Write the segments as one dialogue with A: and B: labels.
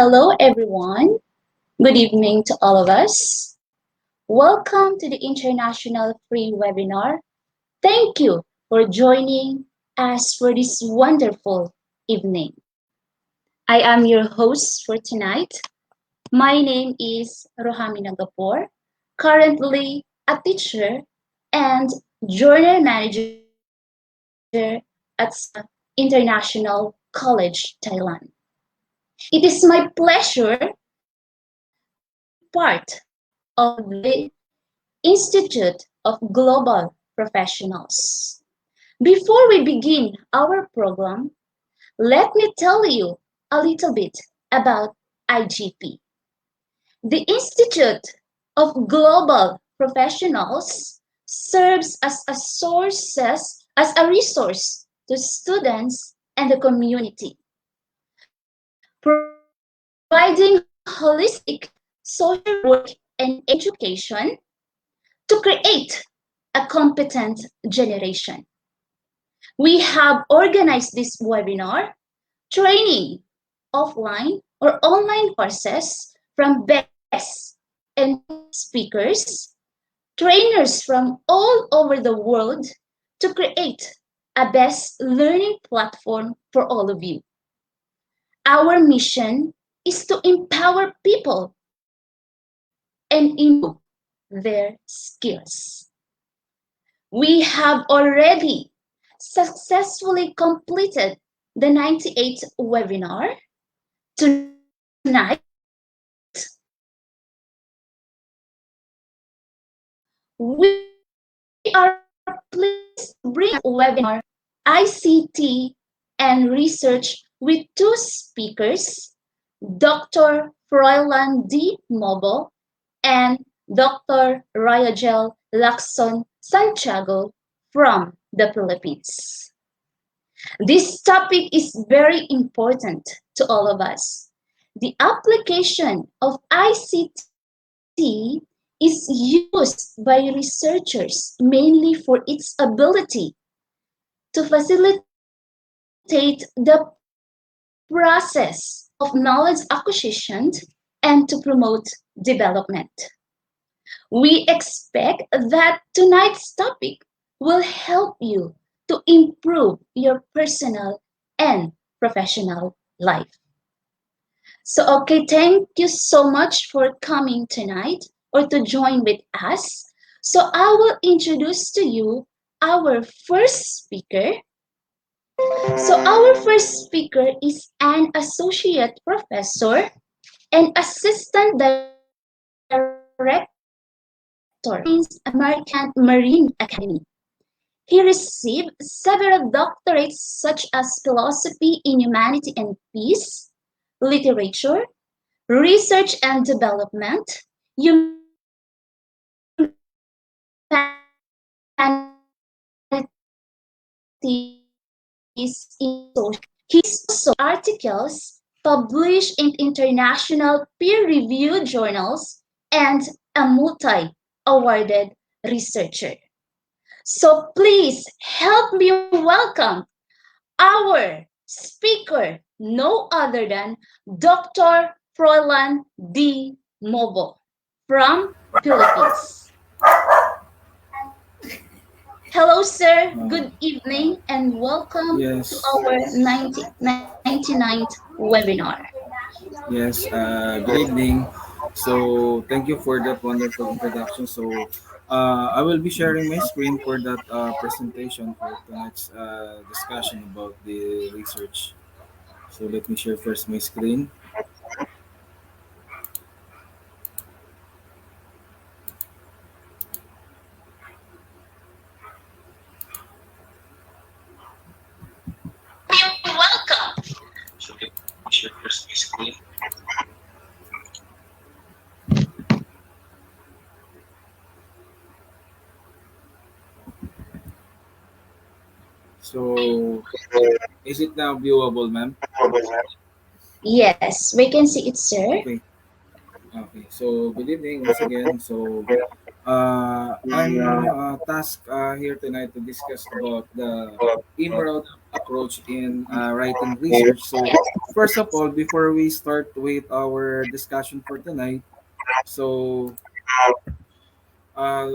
A: Hello, everyone. Good evening to all of us. Welcome to the International Free Webinar. Thank you for joining us for this wonderful evening. I am your host for tonight. My name is Rohamina Gapor, currently a teacher and journal manager at International College, Thailand. It is my pleasure to be part of the Institute of Global Professionals. Before we begin our program, let me tell you a little bit about IGP. The Institute of Global Professionals serves as a resource to students and the community, providing holistic social work and education to create a competent generation. We have organized this webinar training offline or online courses from best and speakers, trainers from all over the world to create a best learning platform for all of you. Our mission is to empower people and improve their skills. We have already successfully completed the 98th webinar. Tonight, we are pleased to bring a webinar ICT and Research with two speakers, Dr. Froilan D. Mobo and Dr. Ryagel Lacson Santiago from the Philippines. This topic is very important to all of us. The application of ICT is used by researchers mainly for its ability to facilitate the process of knowledge acquisition and to promote development. We expect that tonight's topic will help you to improve your personal and professional life. So, okay, thank you so much for coming tonight or to join with us. So, I will introduce to you our first speaker. So, our first speaker is an associate professor and assistant director American Marine Academy. He received several doctorates such as philosophy in humanity and peace, literature, research and development, humanities in social. His also articles published in international peer-reviewed journals and a multi-awarded researcher. So please help me welcome our speaker, no other than Dr. Froilan D. Mobo from Philippines. Hello, sir. Good evening and welcome to
B: Yes,
A: our 99th webinar.
B: good evening. So, thank you for that wonderful introduction. So, I will be sharing my screen for that presentation for tonight's discussion about the research. So, let me share first my screen.
A: You're welcome.
B: So, let me share first my screen. So, is it now viewable, ma'am?
A: Yes, we can see it, sir.
B: Okay. Okay. So, good evening once again. So, I'm tasked here tonight to discuss about the emerald approach in writing research. So, first of all, before we start with our discussion for tonight, so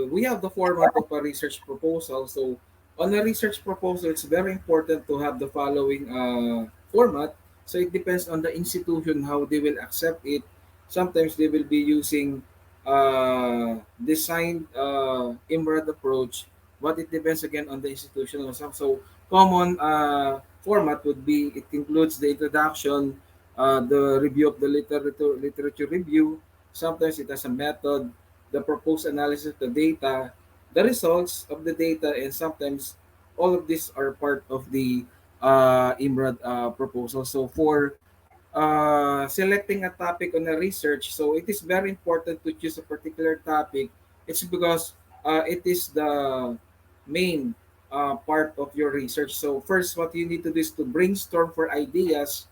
B: we have the format of a research proposal. So, on a research proposal, it's very important to have the following format. So, it depends on the institution how they will accept it. Sometimes they will be using designed IMRAD approach, but it depends again on the institution. So, common format would be it includes the introduction, the review of the literature review. Sometimes it has a method, the proposed analysis of the data, the results of the data, and sometimes all of these are part of the IMRAD proposal. So for selecting a topic on a research, so it is very important to choose a particular topic. It's because it is the main part of your research. So first, what you need to do is to brainstorm for ideas,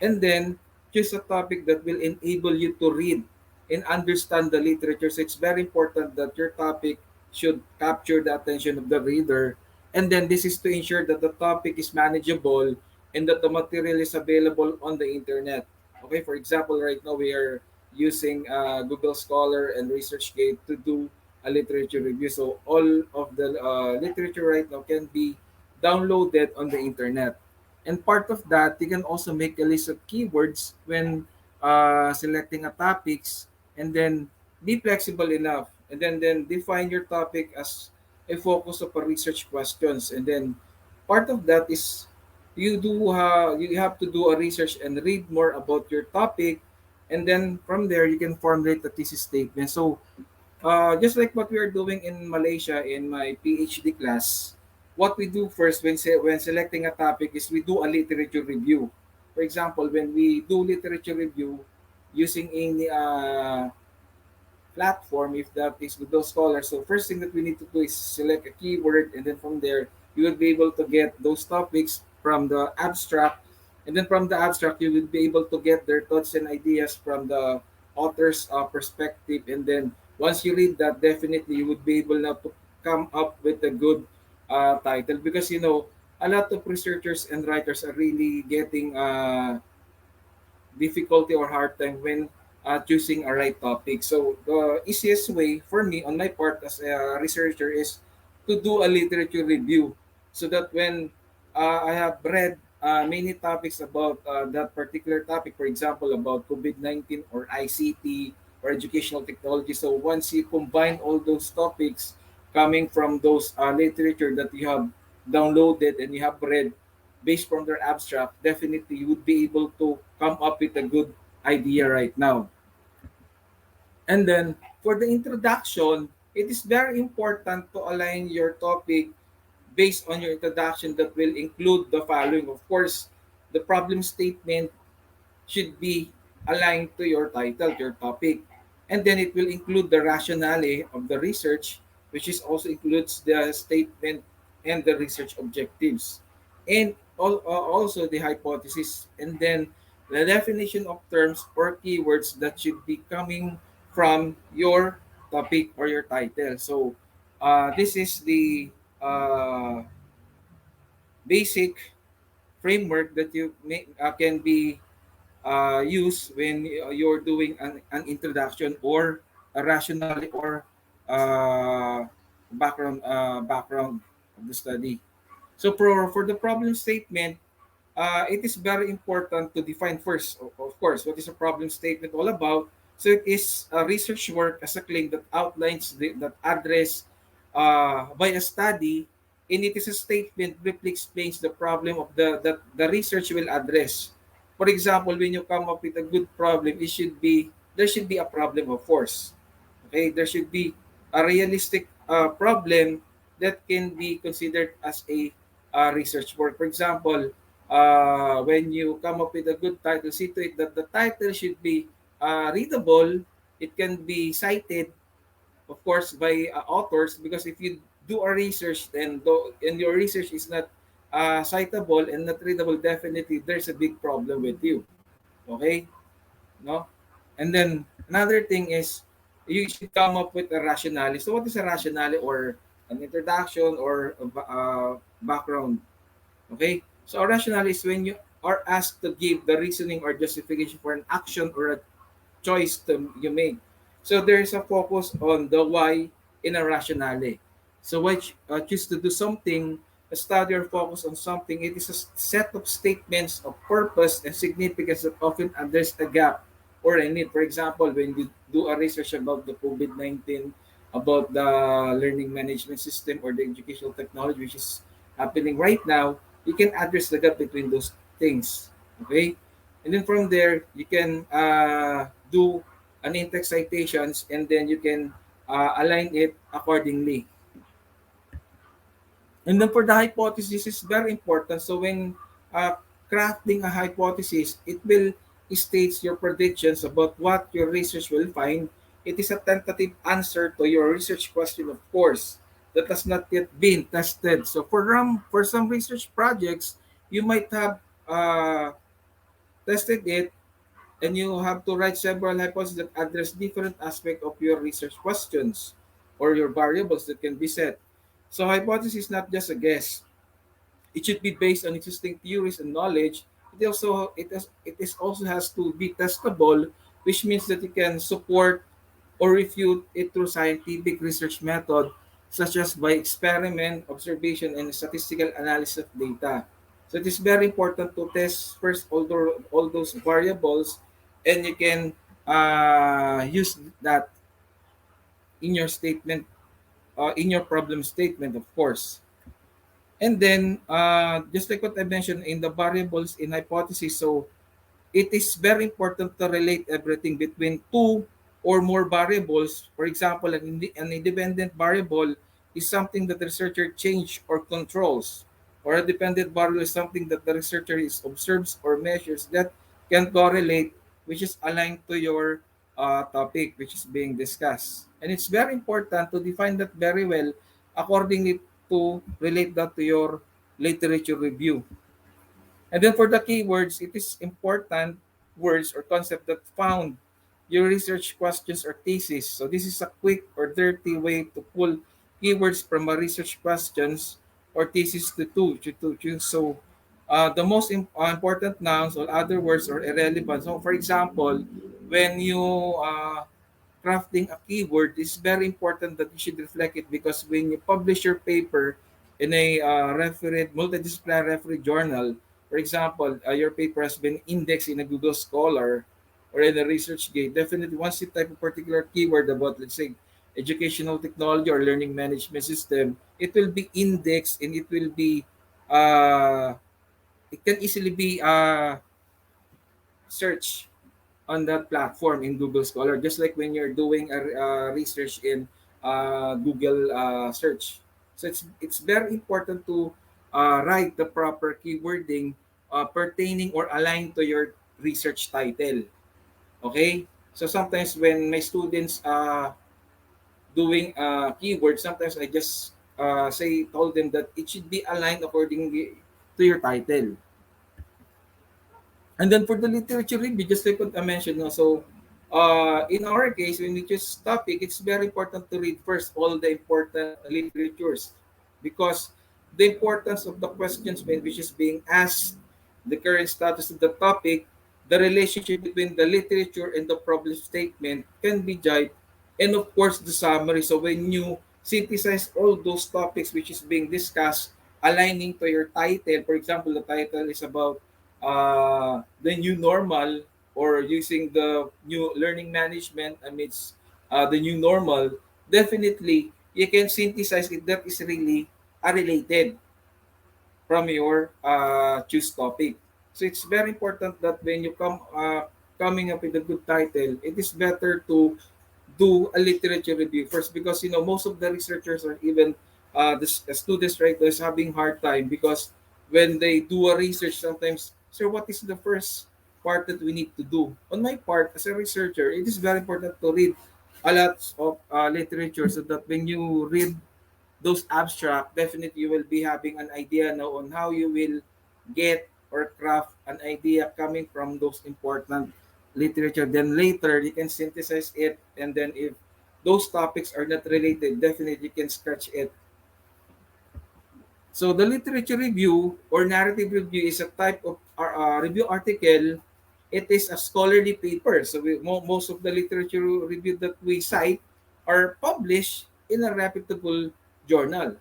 B: and then choose a topic that will enable you to read and understand the literature. So it's very important that your topic should capture the attention of the reader. And then this is to ensure that the topic is manageable and that the material is available on the internet. Okay, for example, right now we are using Google Scholar and ResearchGate to do a literature review. So all of the literature right now can be downloaded on the internet. And part of that, you can also make a list of keywords when selecting a topics, and then be flexible enough. And then define your topic as a focus of a research questions. And then part of that is you have to do a research and read more about your topic. And then from there, you can formulate a thesis statement. So just like what we are doing in Malaysia in my PhD class, what we do first when selecting a topic is we do a literature review. For example, when we do literature review using any platform, if that is Google Scholar. So first thing that we need to do is select a keyword, and then from there you will be able to get those topics from the abstract, and then from the abstract you will be able to get their thoughts and ideas from the author's perspective, and then once you read that, definitely you would be able now to come up with a good title, because a lot of researchers and writers are really getting difficulty or hard time when choosing a right topic. So the easiest way for me on my part as a researcher is to do a literature review, so that when I have read many topics about that particular topic, for example, about COVID-19 or ICT or educational technology. So once you combine all those topics coming from those literature that you have downloaded and you have read, based from their abstract, definitely you would be able to come up with a good idea right now. And then for the introduction, it is very important to align your topic based on your introduction that will include the following. Of course, the problem statement should be aligned to your title, your topic. And then it will include the rationale of the research, which is also includes the statement and the research objectives. And also the hypothesis. And then the definition of terms or keywords that should be coming from your topic or your title. So this is the basic framework that can be use when you're doing an introduction or a rationale or uh, background of the study. So for the problem statement, it is very important to define first, of course, what is a problem statement all about. So it is a research work as a claim that outlines that address by a study, and it is a statement briefly explains the problem of that the research will address. For example, when you come up with a good problem, there should be a problem of force. Okay, there should be a realistic problem that can be considered as a research work. For example, when you come up with a good title, see to it that the title should be readable. It can be cited, of course, by authors, because if you do a research and your research is not citable and not readable, definitely there's a big problem with you. Okay, no? And then another thing is you should come up with a rationale. So what is a rationale, or an introduction or a background? Okay, So a rationale is when you are asked to give the reasoning or justification for an action or a choice you make. So there is a focus on the why in a rationale. So when you choose to do something, a study or focus on something, it is a set of statements of purpose and significance that often address a gap or a need. For example, when you do a research about the COVID-19, about the learning management system or the educational technology which is happening right now, you can address the gap between those things. Okay? And then from there, you can do an in-text citations and then you can align it accordingly. And then for the hypothesis is very important. So when uh, crafting a hypothesis, it will states your predictions about what your research will find. It is a tentative answer to your research question, of course, that has not yet been tested. So for some research projects, you might have tested it and you have to write several hypotheses that address different aspects of your research questions or your variables that can be set. So hypothesis is not just a guess. It should be based on existing theories and knowledge. It is also has to be testable, which means that you can support or refute it through scientific research method, such as by experiment, observation, and statistical analysis of data. So it is very important to test first all those variables, and you can use that in your statement, in your problem statement, of course. And then, just like what I mentioned in the variables in hypothesis, so it is very important to relate everything between two or more variables. For example, an independent variable is something that the researcher changes or controls, or a dependent variable is something that the researcher is observes or measures that can correlate, which is aligned to your topic which is being discussed. And it's very important to define that very well accordingly to relate that to your literature review. And then for the keywords, it is important words or concept that found your research questions or thesis. So this is a quick or dirty way to pull keywords from a research questions or thesis to choose. So the most important nouns or other words are irrelevant. So for example, when you crafting a keyword, it's very important that you should reflect it because when you publish your paper in a multidisciplinary refereed journal, for example, your paper has been indexed in a Google Scholar or in a ResearchGate, definitely once you type a particular keyword about, let's say, educational technology or learning management system, it will be indexed and uh, it can easily be searched on that platform in Google Scholar, just like when you're doing a research in Google search. So it's very important to write the proper keywording pertaining or aligned to your research title. Okay? So sometimes when my students doing keywords, sometimes I just told them that it should be aligned according to your title. And then for the literature review, just like what I mentioned, no, so in our case, when we choose topic, it's very important to read first all the important literatures because the importance of the questions which is being asked, the current status of the topic, the relationship between the literature and the problem statement can be judged, and of course the summary. So when you synthesize all those topics which is being discussed, aligning to your title, for example, the title is about the new normal or using the new learning management amidst the new normal, definitely you can synthesize it that is really related from your choose topic. So it's very important that when you coming up with a good title, it is better to do a literature review first because most of the researchers or even the students right now is having hard time because when they do a research sometimes, sir, what is the first part that we need to do? On my part as a researcher, it is very important to read a lot of literature so that when you read those abstract, definitely you will be having an idea now on how you will get or craft an idea coming from those important literature. Then later you can synthesize it, and then if those topics are not related, definitely you can scratch it. So the literature review or narrative review is a type of review article. It is a scholarly paper. So most of the literature review that we cite are published in a reputable journal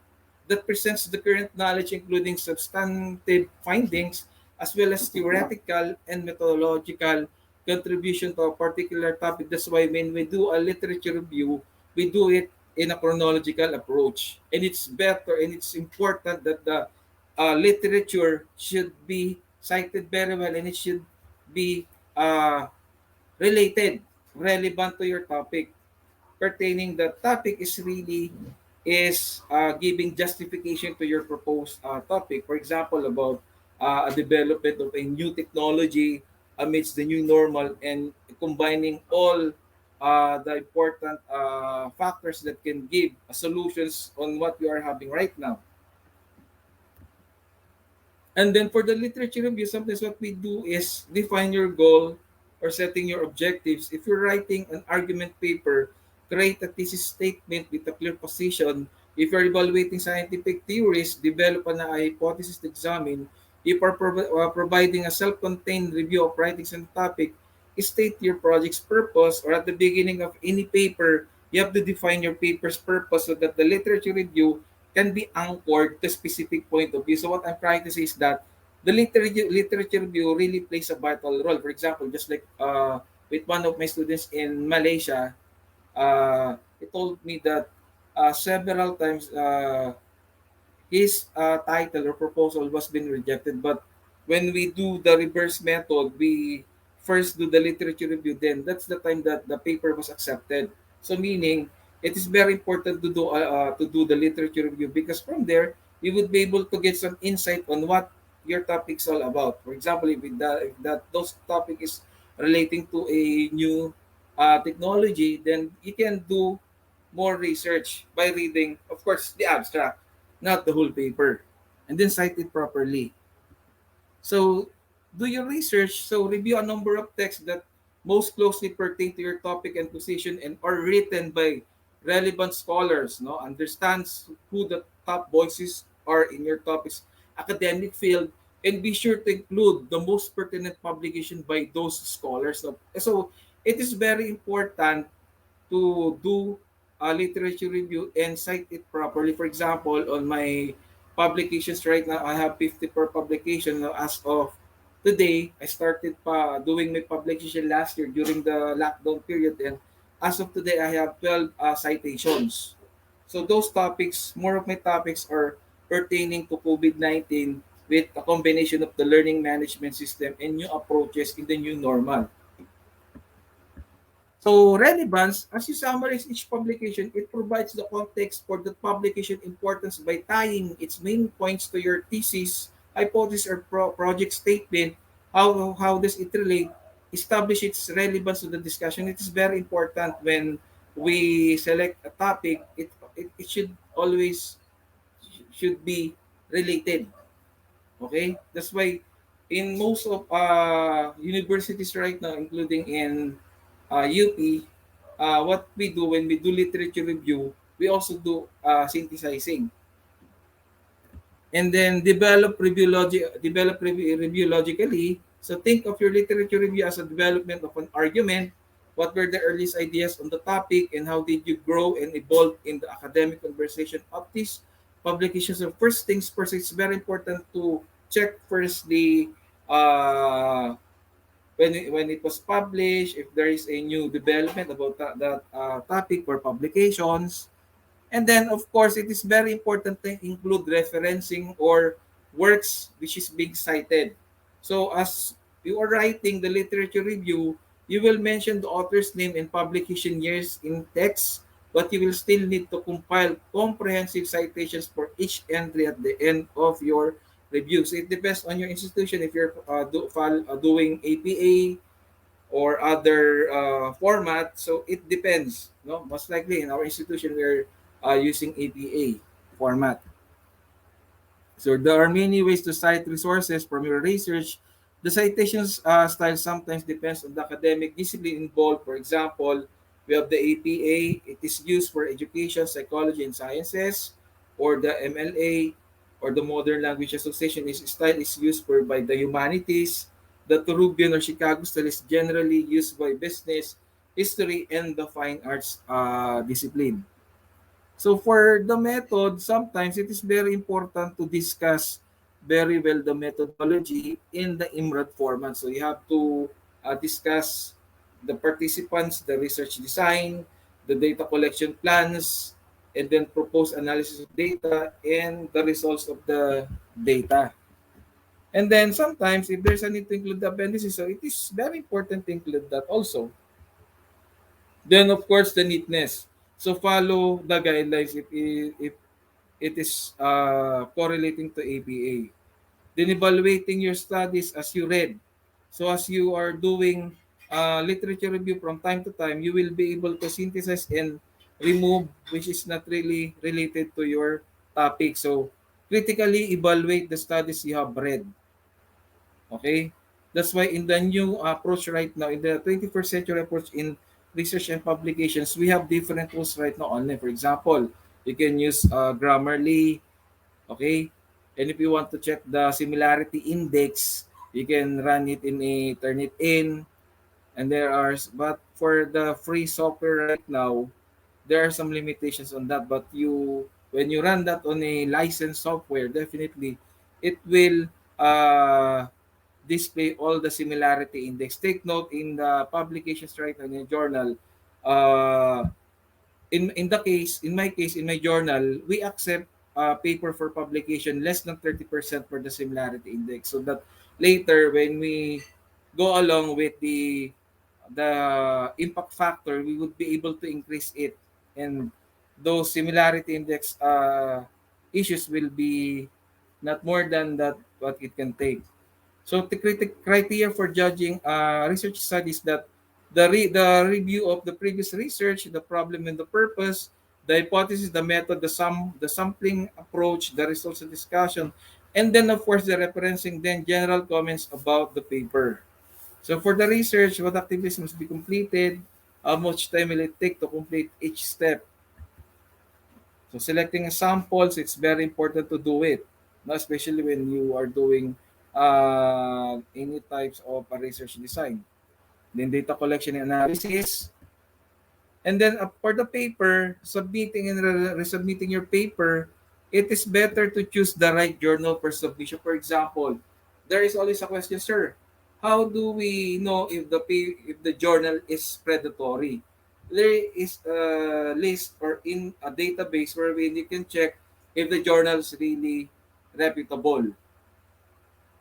B: that presents the current knowledge, including substantive findings, as well as theoretical and methodological contribution to a particular topic. That's why when we do a literature review, we do it in a chronological approach. And it's better and it's important that the literature should be cited very well, and it should be uh, related, relevant to your topic. Pertaining the topic is really is giving justification to your proposed topic. For example, about a development of a new technology amidst the new normal, and combining all the important factors that can give solutions on what we are having right now. And then for the literature review, sometimes what we do is define your goal or setting your objectives. If you're writing an argument paper, create a thesis statement with a clear position. If you're evaluating scientific theories, develop an hypothesis to examine. If you're providing a self-contained review of writings and topic, state your project's purpose, or at the beginning of any paper, you have to define your paper's purpose so that the literature review can be anchored to specific point of view. So what I'm trying to say is that the literature review really plays a vital role. For example, just like with one of my students in Malaysia, he told me that several times his title or proposal was been rejected. But when we do the reverse method, we first do the literature review, then that's the time that the paper was accepted. So meaning, it is very important to do the literature review, because from there you would be able to get some insight on what your topic is all about. For example, if that those topic is relating to a new technology, then you can do more research by reading, of course, the abstract, not the whole paper, and then cite it properly. So, do your research. So, review a number of texts that most closely pertain to your topic and position and are written by relevant scholars. No, understands who the top voices are in your topic's academic field, and be sure to include the most pertinent publication by those scholars. So, it is very important to do a literature review and cite it properly. For example, on my publications right now, I have 50 per publication. Now, as of today, I started pa doing my publication last year during the lockdown period, and as of today, I have 12 citations. So those topics, more of my topics are pertaining to COVID-19 with a combination of the learning management system and new approaches in the new normal. So relevance, as you summarize each publication, it provides the context for the publication importance by tying its main points to your thesis, hypothesis, or project statement. How does it relate? Establish its relevance to the discussion. It is very important when we select a topic. It should always should be related. Okay, that's why in most of universities right now, including in UP, what we do when we do literature review, we also do synthesizing, and then develop review logically. So think of your literature review as a development of an argument. What were the earliest ideas on the topic, and how did you grow and evolve in the academic conversation of these publications? So first things first, it's very important to check first the when it was published, if there is a new development about that topic or publications. And then, of course, it is very important to include referencing or works which is being cited. So, as you are writing the literature review, you will mention the author's name and publication years in text, but you will still need to compile comprehensive citations for each entry at the end of your review. So, it depends on your institution if you're doing APA or other format. So it depends. No, most likely in our institution we're using APA format. So there are many ways to cite resources from your research. The citations style sometimes depends on the academic discipline involved. For example, we have the APA. It is used for education, psychology, and sciences, or the MLA, or the Modern Language Association is style is used for by the humanities. The Turubian or Chicago style is generally used by business, history, and the fine arts discipline. So for the method, sometimes it is very important to discuss very well the methodology in the IMRAD format. So you have to discuss the participants, the research design, the data collection plans, and then propose analysis of data and the results of the data. And then sometimes if there's a need to include the appendices, so it is very important to include that also. Then of course the neatness. So follow the guidelines if it is correlating to APA. Then evaluating your studies as you read. So as you are doing literature review from time to time, you will be able to synthesize and remove which is not really related to your topic. So critically evaluate the studies you have read. Okay? That's why in the new approach right now, in the 21st century approach in research and publications, we have different tools right now online. For example, you can use Grammarly, okay? And if you want to check the similarity index, you can run it in a Turnitin. And there are, but for the free software right now, there are some limitations on that. But when you run that on a licensed software, definitely it will display all the similarity index. Take note in the publications right now in a journal, uh, in my case, in my journal, we accept paper for publication less than 30% for the similarity index. So that later when we go along with the impact factor, we would be able to increase it, and those similarity index issues will be not more than that what it can take. So the criteria for judging research studies that the review of the previous research, the problem and the purpose, the hypothesis, the method, the sampling approach, the results of discussion, and then of course the referencing, then general comments about the paper. So for the research, what activities must be completed, how much time will it take to complete each step. So selecting samples, it's very important to do it, no? Especially when you are doing any types of research design. Then data collection and analysis. And then for the paper, submitting and resubmitting your paper, it is better to choose the right journal for submission. For example, there is always a question, sir, how do we know if the journal is predatory? There is a list or in a database where you can check if the journal is really reputable.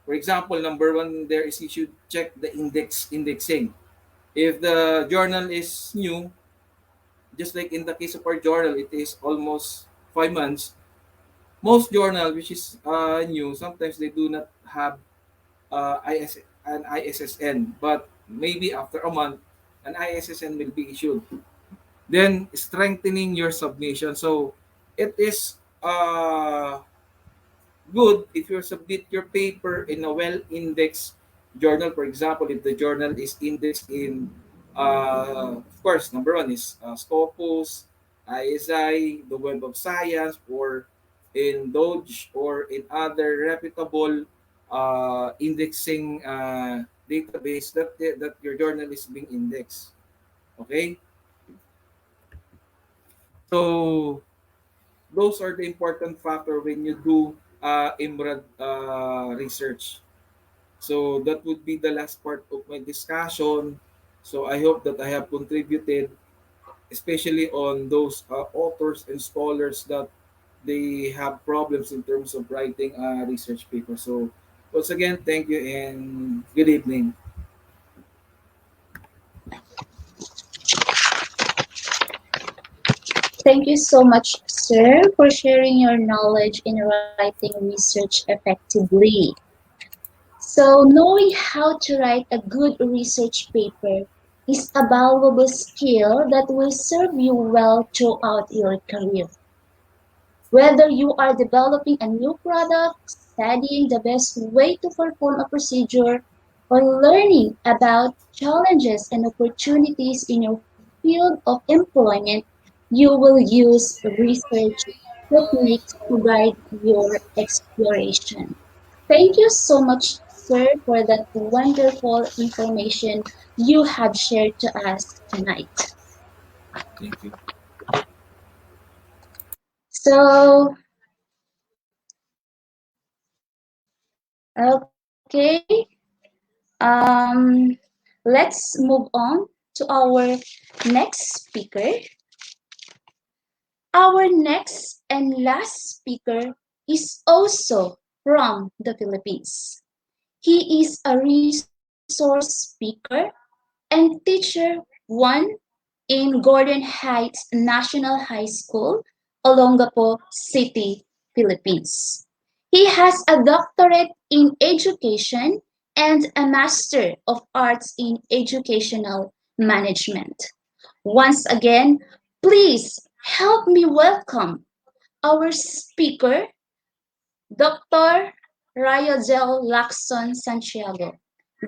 B: For example, number one there is you should check the indexing. If the journal is new, just like in the case of our journal, it is almost 5 months. Most journal which is new, sometimes they do not have an ISSN, but maybe after a month, an ISSN will be issued. Then strengthening your submission. So it is good if you submit your paper in a well-indexed journal. For example, if the journal is indexed in, of course, number one is Scopus, ISI, the Web of Science, or in Doge, or in other reputable indexing database that your journal is being indexed. Okay, so those are the important factor when you do IMRAD research. So that would be the last part of my discussion. So I hope that I have contributed, especially on those authors and scholars that they have problems in terms of writing a research paper. So once again, thank you and good evening.
A: Thank you so much, sir, for sharing your knowledge in writing research effectively. So, knowing how to write a good research paper is a valuable skill that will serve you well throughout your career. Whether you are developing a new product, studying the best way to perform a procedure, or learning about challenges and opportunities in your field of employment, you will use research. techniques to guide your exploration. Thank you so much, sir, for that wonderful information you have shared to us tonight.
B: Thank you.
A: So, okay, let's move on to our next speaker. Our next and last speaker is also from the Philippines. He is a resource speaker and teacher one in Gordon Heights National High School, Olongapo City, Philippines. He has a doctorate in education and a master of arts in educational management. Once again, please help me welcome our speaker, Dr. Rayodel Lacson Santiago.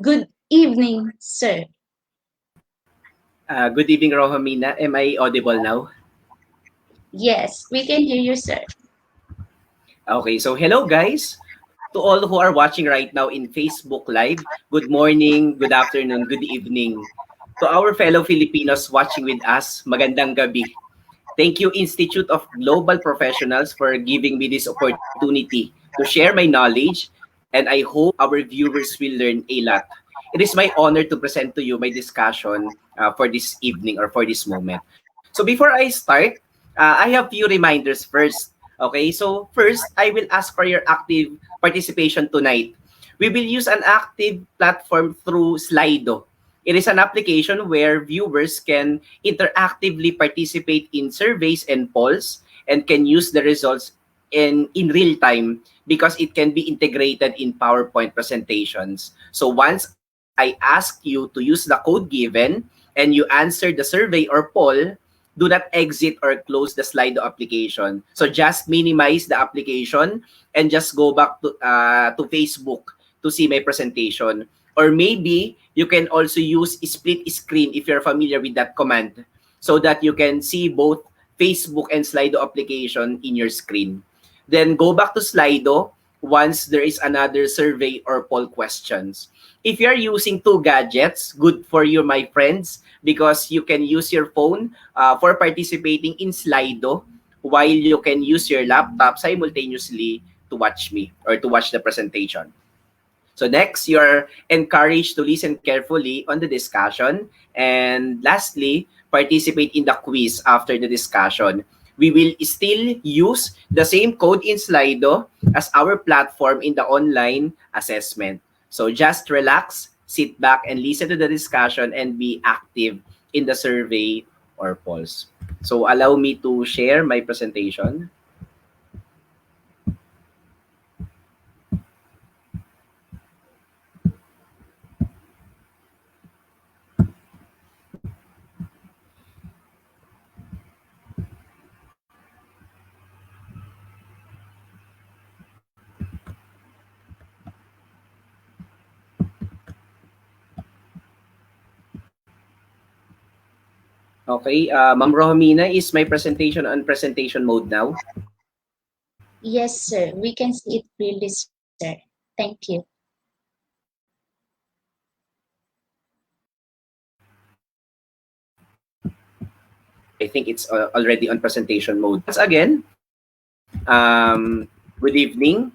A: Good evening, sir.
C: Good evening, Rohamina. Am I audible now?
A: Yes, we can hear you, sir.
C: Okay, so hello guys. To all who are watching right now in Facebook Live, good morning, good afternoon, good evening. To our fellow Filipinos watching with us, magandang gabi. Thank you, Institute of Global Professionals, for giving me this opportunity to share my knowledge, and I hope our viewers will learn a lot. It is my honor to present to you my discussion for this evening or for this moment. So before I start, I have few reminders first. Okay, so first, I will ask for your active participation tonight. We will use an active platform through Slido. It is an application where viewers can interactively participate in surveys and polls and can use the results in real time because it can be integrated in PowerPoint presentations. So once I ask you to use the code given and you answer the survey or poll, do not exit or close the Slido application. So just minimize the application and just go back to Facebook to see my presentation. Or maybe you can also use split screen if you're familiar with that command so that you can see both Facebook and Slido application in your screen. Then go back to Slido once there is another survey or poll questions. If you're using two gadgets, good for you, my friends, because you can use your phone for participating in Slido while you can use your laptop simultaneously to watch me or to watch the presentation. So next, you're encouraged to listen carefully on the discussion. And lastly, participate in the quiz after the discussion. We will still use the same code in Slido as our platform in the online assessment. So just relax, sit back, and listen to the discussion and be active in the survey or polls. So allow me to share my presentation. Okay, Ma'am Rohamina, is my presentation on presentation mode now?
A: Yes, sir. We can see it clearly, sir. Thank you.
C: Okay, I think it's already on presentation mode. Once again, good evening.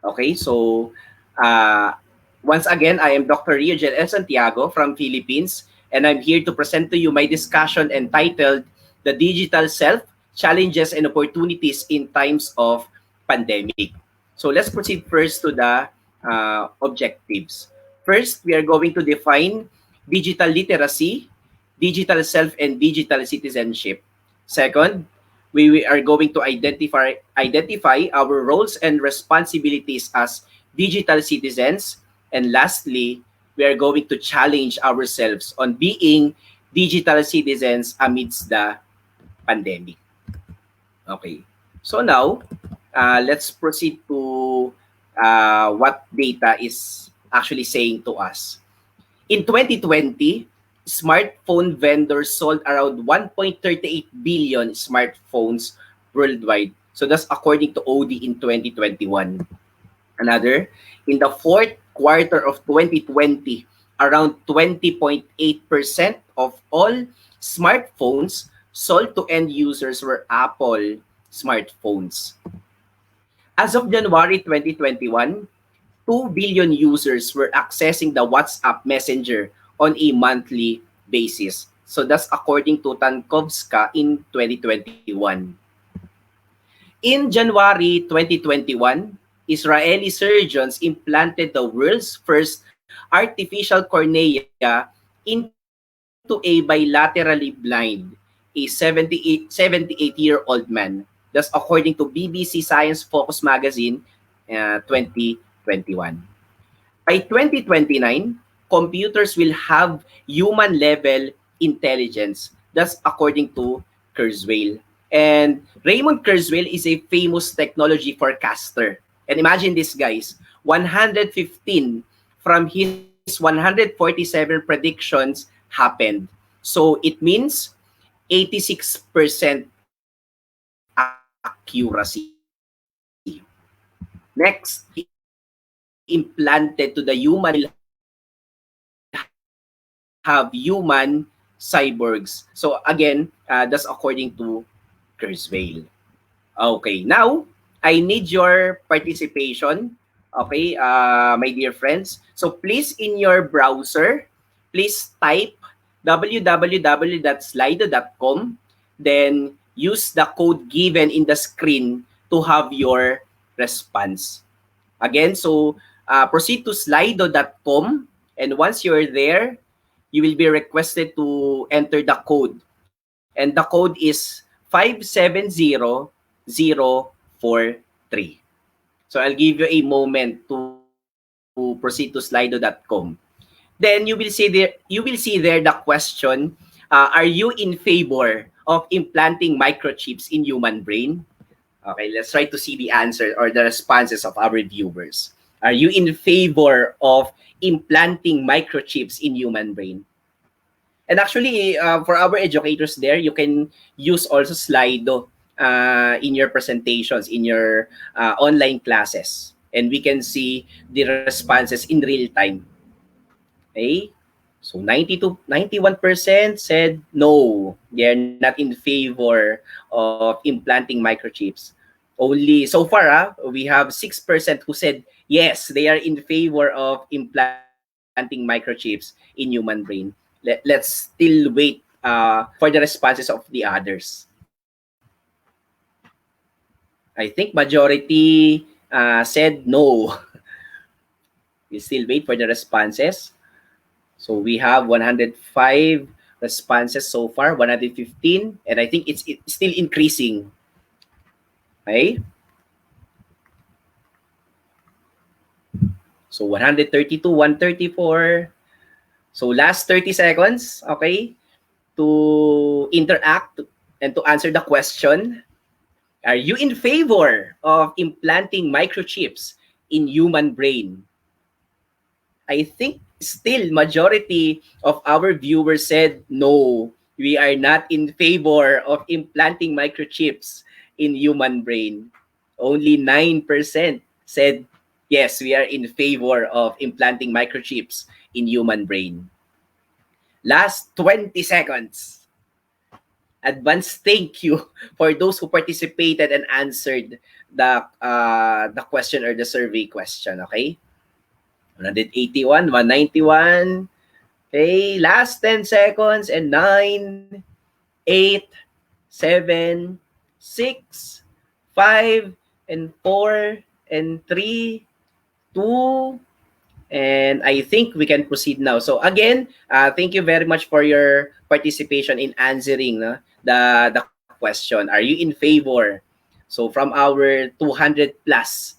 C: Okay, so uh, once again, I am Dr. Rio Jel El Santiago from Philippines, and I'm here to present to you my discussion entitled The Digital Self, Challenges and Opportunities in Times of Pandemic. So let's proceed first to the objectives. First, we are going to define digital literacy, digital self, and digital citizenship. Second, we are going to identify our roles and responsibilities as digital citizens. And lastly, we are going to challenge ourselves on being digital citizens amidst the pandemic. Okay. So now, let's proceed to what data is actually saying to us. In 2020, smartphone vendors sold around 1.38 billion smartphones worldwide. So that's according to OD in 2021. Another, in the fourth quarter of 2020, around 20.8% of all smartphones sold to end users were Apple smartphones. As of January 2021, 2 billion users were accessing the WhatsApp Messenger on a monthly basis. So that's according to Tankovska in 2021. In January 2021, Israeli surgeons implanted the world's first artificial cornea into a bilaterally blind, a 78-year-old man. That's according to BBC Science Focus magazine 2021. By 2029, computers will have human-level intelligence. That's according to Kurzweil. And Raymond Kurzweil is a famous technology forecaster. And imagine this, guys. 115 from his 147 predictions happened. So it means 86% accuracy. Next, he implanted to the human brain will have human cyborgs. So again, that's according to Kurzweil. Okay, now I need your participation. Okay, my dear friends. So please in your browser, please type www.slido.com, then use the code given in the screen to have your response. Again, so proceed to slido.com, and once you're there, you will be requested to enter the code. And the code is 570043. So I'll give you a moment to proceed to slido.com. Then you will see there the question, are you in favor of implanting microchips in human brain? Okay, let's try to see the answer or the responses of our viewers. Are you in favor of implanting microchips in human brain? And actually, for our educators there, you can use also Slido in your presentations, in your online classes. And we can see the responses in real time. Okay? So 91% said no. They're not in favor of implanting microchips. Only so far, we have 6% who said yes, they are in favor of implanting microchips in human brain. Let's still wait for the responses of the others. I think majority said no. We still wait for the responses. So we have 105 responses so far, 115, and I think it's still increasing. Okay? So 132, 134. So last 30 seconds, okay, to interact and to answer the question. Are you in favor of implanting microchips in human brain? I think still majority of our viewers said no, we are not in favor of implanting microchips in human brain. Only 9% said yes, we are in favor of implanting microchips in human brain. Last 20 seconds. Advance thank you for those who participated and answered the question or the survey question, okay? 181, 191. Okay, last 10 seconds and 9, 8, 7, 6, 5, and 4, and 3, 2, and I think we can proceed now. So again, thank you very much for your participation in answering the question. Are you in favor? So from our 200 plus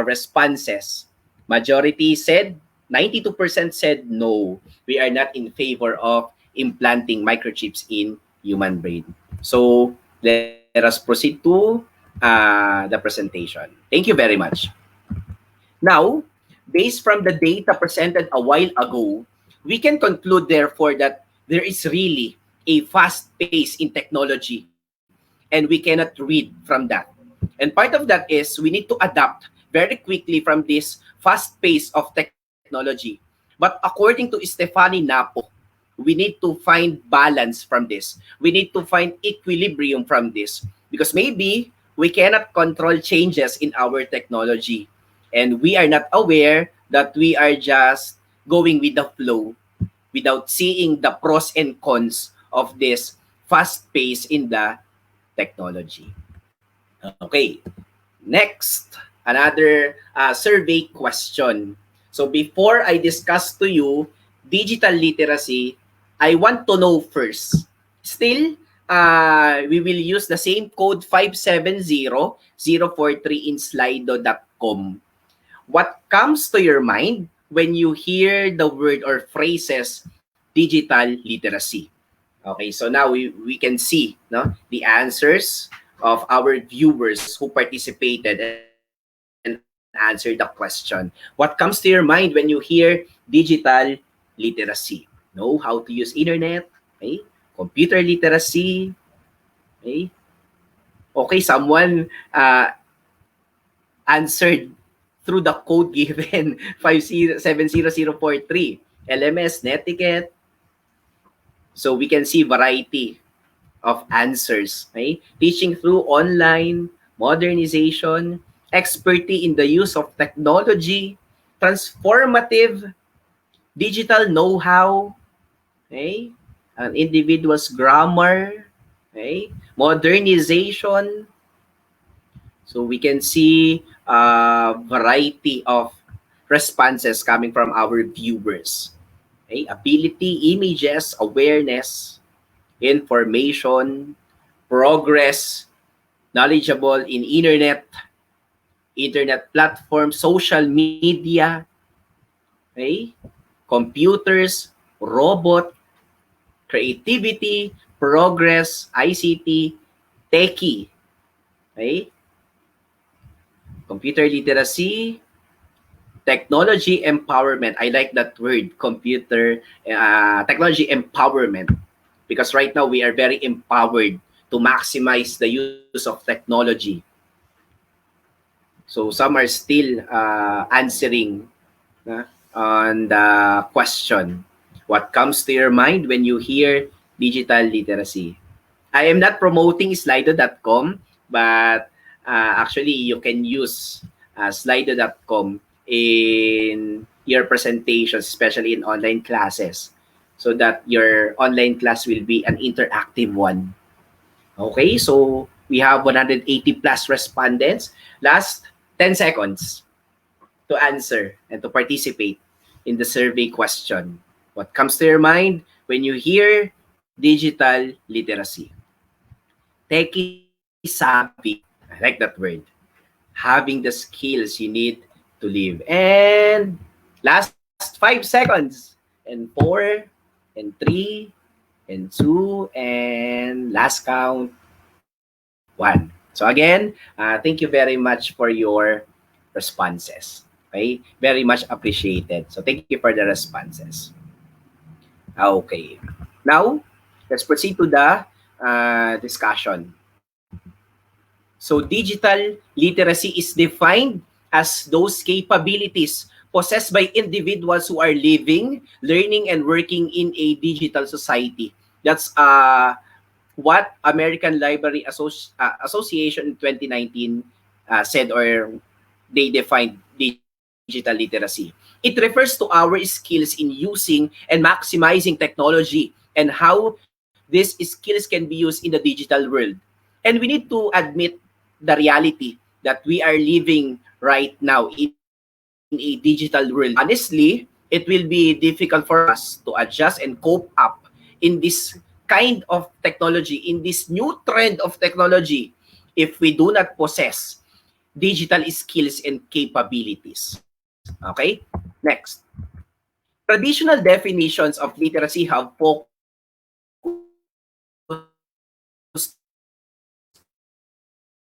C: responses, majority said, 92% said no, we are not in favor of implanting microchips in human brain. So let us proceed to the presentation. Thank you very much. Now, based from the data presented a while ago, we can conclude therefore that there is really a fast pace in technology and we cannot read from that. And part of that is we need to adapt very quickly from this fast pace of technology. But according to Stefani Napo, we need to find balance from this. We need to find equilibrium from this because maybe we cannot control changes in our technology and we are not aware that we are just going with the flow without seeing the pros and cons of this fast pace in the technology. Okay, next, another survey question. So before I discuss to you digital literacy, I want to know first. Still, we will use the same code 570043 in slido.com. What comes to your mind when you hear the word or phrases digital literacy? Okay, so now we can see no, the answers of our viewers who participated and answered the question. What comes to your mind when you hear digital literacy? Know how to use internet, okay? Computer literacy, okay? Okay, someone answered through the code given 5070043. LMS, Netiquette. So we can see variety of answers. Okay? Teaching through online, modernization, expertise in the use of technology, transformative, digital know-how, okay? An individual's grammar, okay? Modernization. So we can see a variety of responses coming from our viewers. Okay? Ability, images, awareness, information, progress, knowledgeable in internet platform, social media, okay? Computers, robot, creativity, progress, ICT, techie, okay? Computer literacy, technology empowerment. I like that word, technology empowerment, because right now we are very empowered to maximize the use of technology. So some are still answering on the question. What comes to your mind when you hear digital literacy? I am not promoting slido.com, but actually you can use slido.com in your presentations, especially in online classes, so that your online class will be an interactive one. Okay, so we have 180 plus respondents. Last 10 seconds to answer and to participate in the survey question. What comes to your mind when you hear digital literacy? Techie savvy. I like that word. Having the skills you need to live. And last 5 seconds. And 4, and 3, and 2, and last count, 1. So again, thank you very much for your responses. Okay? Very much appreciated. So thank you for the responses. Okay. Now, let's proceed to the discussion. So digital literacy is defined as those capabilities possessed by individuals who are living, learning, and working in a digital society. That's what American Library Association in 2019 said, or they defined digital literacy. It refers to our skills in using and maximizing technology and how these skills can be used in the digital world. And we need to admit the reality that we are living right now in a digital world. Honestly, it will be difficult for us to adjust and cope up in this kind of technology, in this new trend of technology, if we do not possess digital skills and capabilities. Okay? Next. Traditional definitions of literacy have focused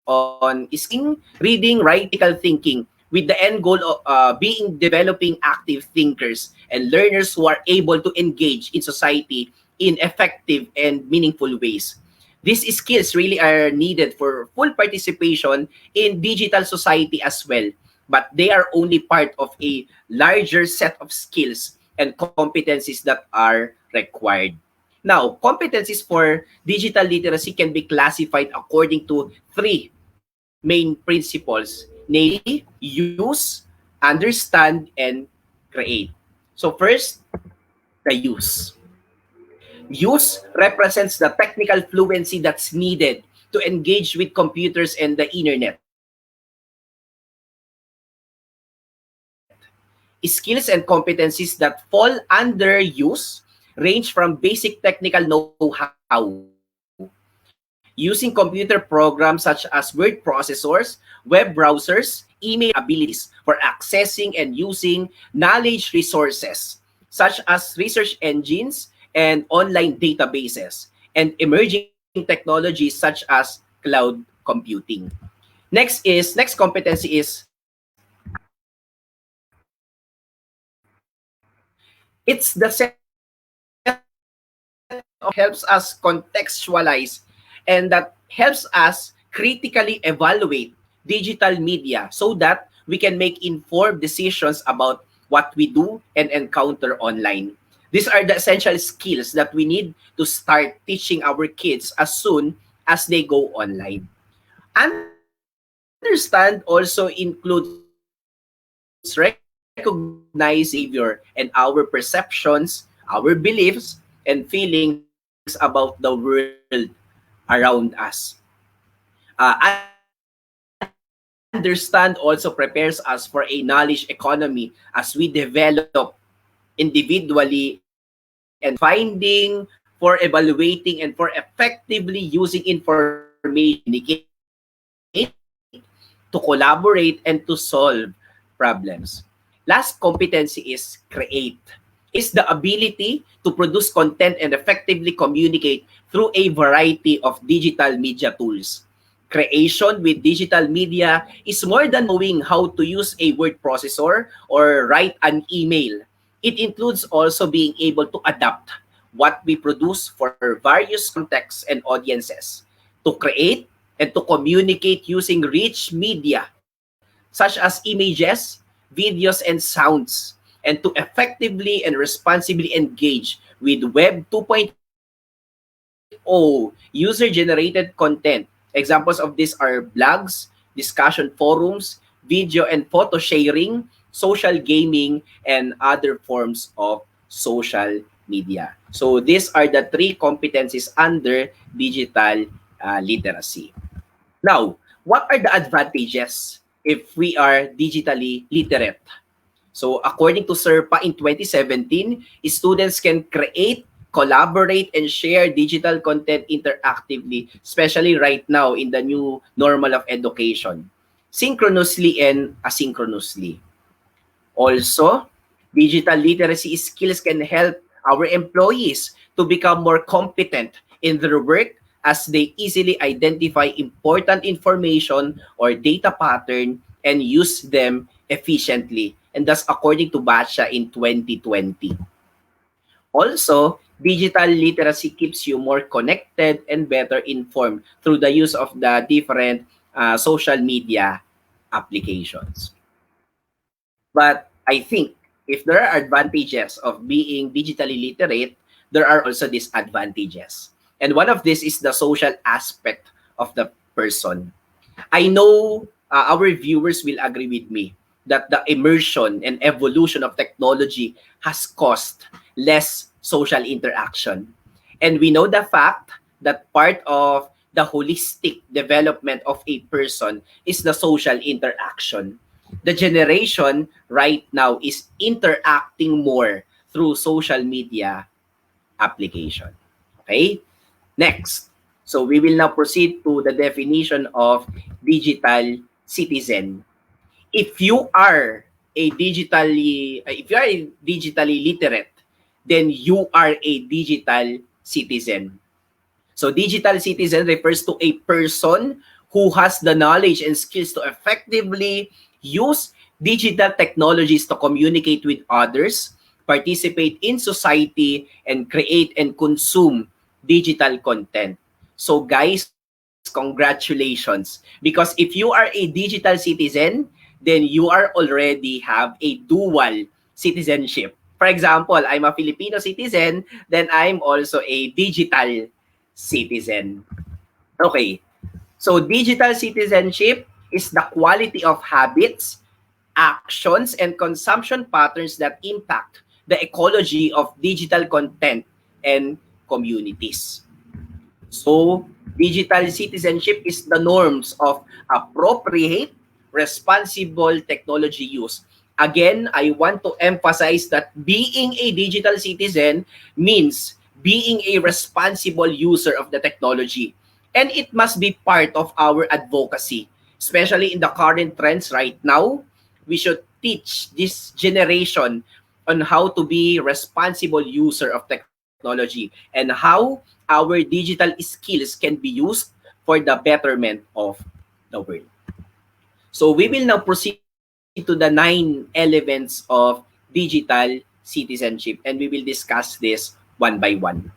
C: on reading, writing, critical thinking, with the end goal of being developing active thinkers and learners who are able to engage in society in effective and meaningful ways. These skills really are needed for full participation in digital society as well, but they are only part of a larger set of skills and competencies that are required. Now, competencies for digital literacy can be classified according to three main principles, namely use, understand, and create. So first, the use. Use represents the technical fluency that's needed to engage with computers and the internet. Skills and competencies that fall under use range from basic technical know-how, using computer programs such as word processors, web browsers, email abilities for accessing and using knowledge resources such as research engines and online databases, and emerging technologies such as cloud computing. Next competency is it's the set of skills that helps us contextualize and that helps us critically evaluate digital media so that we can make informed decisions about what we do and encounter online. These are the essential skills that we need to start teaching our kids as soon as they go online. Understand also includes recognizing behavior and our perceptions, our beliefs, and feelings about the world around us. Understand also prepares us for a knowledge economy as we develop individually and professionally, and finding, for evaluating, and for effectively using information to communicate, to collaborate, and to solve problems. Last competency is create. It is the ability to produce content and effectively communicate through a variety of digital media tools. Creation with digital media is more than knowing how to use a word processor or write an email. It includes also being able to adapt what we produce for various contexts and audiences, to create and to communicate using rich media such as images, videos, and sounds, and to effectively and responsibly engage with Web 2.0 user-generated content. Examples of this are blogs, discussion forums, video and photo sharing, social gaming, and other forms of social media. So these are the three competencies under digital literacy. Now, what are the advantages if we are digitally literate? So according to SERPA in 2017, students can create, collaborate, and share digital content interactively, especially right now in the new normal of education, synchronously and asynchronously. Also, digital literacy skills can help our employees to become more competent in their work as they easily identify important information or data pattern and use them efficiently. And that's according to Basha in 2020. Also, digital literacy keeps you more connected and better informed through the use of the different social media applications. But I think if there are advantages of being digitally literate, there are also disadvantages. And one of this is the social aspect of the person. I know our viewers will agree with me that the immersion and evolution of technology has caused less social interaction. And we know the fact that part of the holistic development of a person is the social interaction. The generation right now is interacting more through social media application. Okay? Next. So we will now proceed to the definition of digital citizen. If you are a digitally literate, then you are a digital citizen. So digital citizen refers to a person who has the knowledge and skills to effectively use digital technologies to communicate with others, participate in society, and create and consume digital content. So guys, congratulations. Because if you are a digital citizen, then you are already have a dual citizenship. For example, I'm a Filipino citizen, then I'm also a digital citizen. Okay. So digital citizenship is the quality of habits, actions, and consumption patterns that impact the ecology of digital content and communities. So, digital citizenship is the norms of appropriate, responsible technology use. Again, I want to emphasize that being a digital citizen means being a responsible user of the technology. And it must be part of our advocacy, especially in the current trends right now. We should teach this generation on how to be responsible user of technology and how our digital skills can be used for the betterment of the world. So we will now proceed to the 9 elements of digital citizenship, and we will discuss this one by one.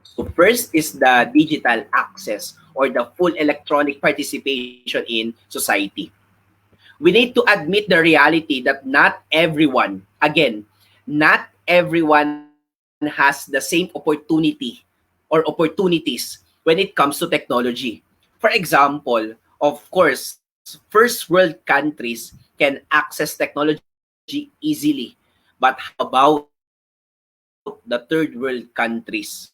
C: So first is the digital access or the full electronic participation in society. We need to admit the reality that not everyone, again, not everyone has the same opportunity or opportunities when it comes to technology. For example, of course, first world countries can access technology easily. But how about the third world countries?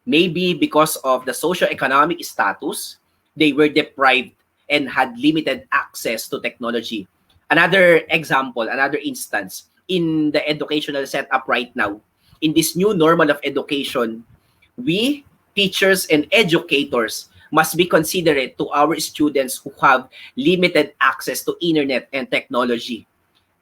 C: Maybe because of the socioeconomic status, they were deprived and had limited access to technology. Another example, another instance, in the educational setup right now, in this new normal of education, we, teachers and educators, must be considerate to our students who have limited access to internet and technology.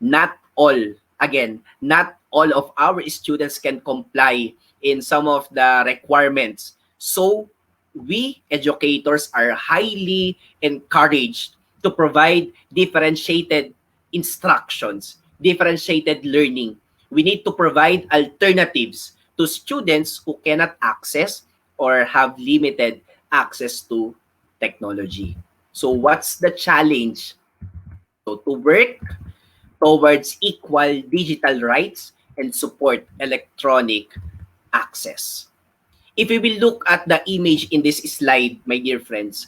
C: Not all, again, not all of our students can comply in some of the requirements. So we educators are highly encouraged to provide differentiated instructions, differentiated learning. We need to provide alternatives to students who cannot access or have limited access to technology. So what's the challenge? So to work towards equal digital rights and support electronic access. If we will look at the image in this slide, my dear friends,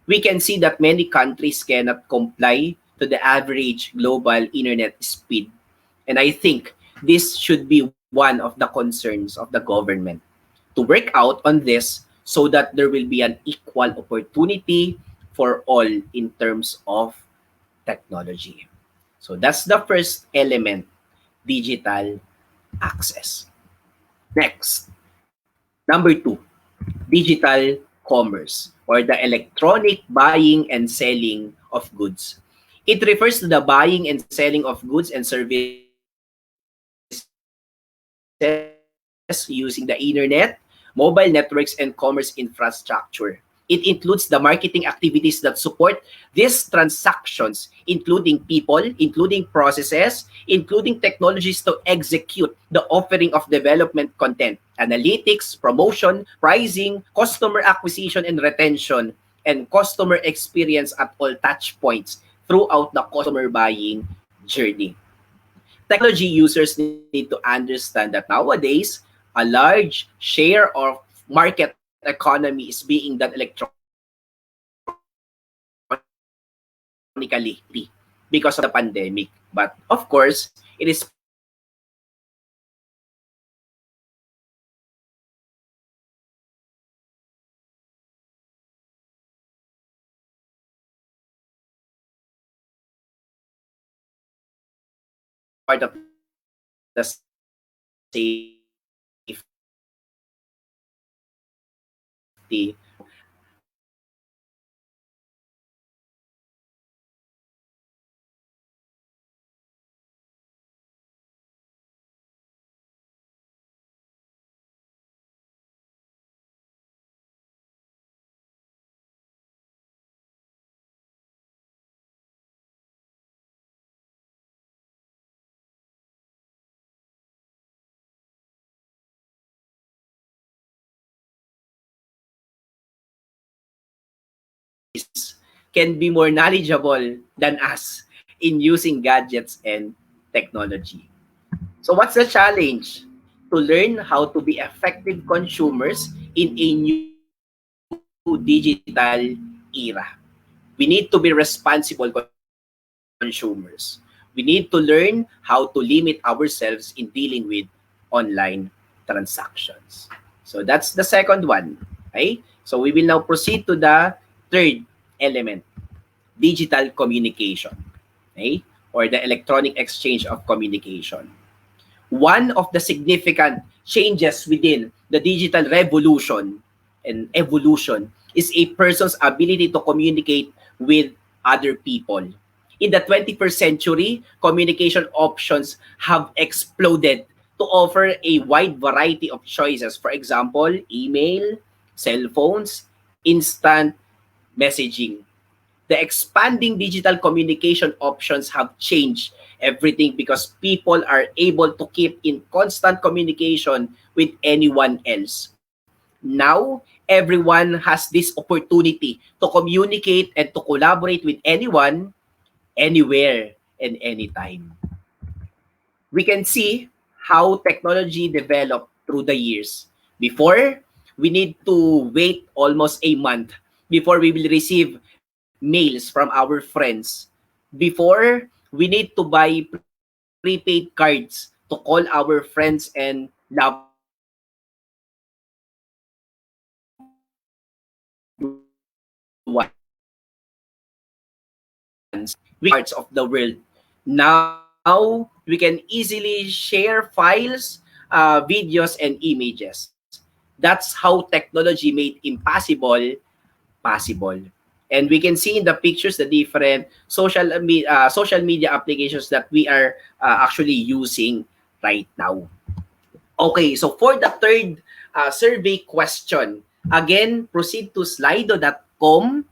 C: we can see that many countries cannot comply to the average global internet speed. And I think this should be one of the concerns of the government to work out on this so that there will be an equal opportunity for all in terms of technology. So that's the first element, digital access. Next, number two, digital commerce or the electronic buying and selling of goods. It refers to the buying and selling of goods and services using the internet, mobile networks, and commerce infrastructure. It includes the marketing activities that support these transactions, including people, including processes, including technologies to execute the offering of development content, analytics, promotion, pricing, customer acquisition and retention, and customer experience at all touch points throughout the customer buying journey. Technology users need to understand that nowadays, a large share of market economy is being done electronically because of the pandemic. But of course, it is part of the technology users need to understand that can be more knowledgeable than us in using gadgets and technology. So what's the challenge? To learn how to be effective consumers in a new digital era. We need to be responsible consumers. We need to learn how to limit ourselves in dealing with online transactions. So that's the second one. Okay? So we will now proceed to the third element, digital communication. Okay? Or the electronic exchange of communication. One of the significant changes within the digital revolution and evolution is a person's ability to communicate with other people. In the 21st century, communication options have exploded to offer a wide variety of choices. For example, email, cell phones, instant messaging. The expanding digital communication options have changed everything because people are able to keep in constant communication with anyone else. Now, everyone has this opportunity to communicate and to collaborate with anyone, anywhere, and anytime. We can see how technology developed through the years. Before, we need to wait almost a month before we will receive mails from our friends. Before, we need to buy prepaid cards to call our friends and loved ones. Now, we can easily share files, videos, and images. That's how technology made impossible possible. And we can see in the pictures the different social media applications that we are actually using right now. Okay, so for the third survey question, again, proceed to slido.com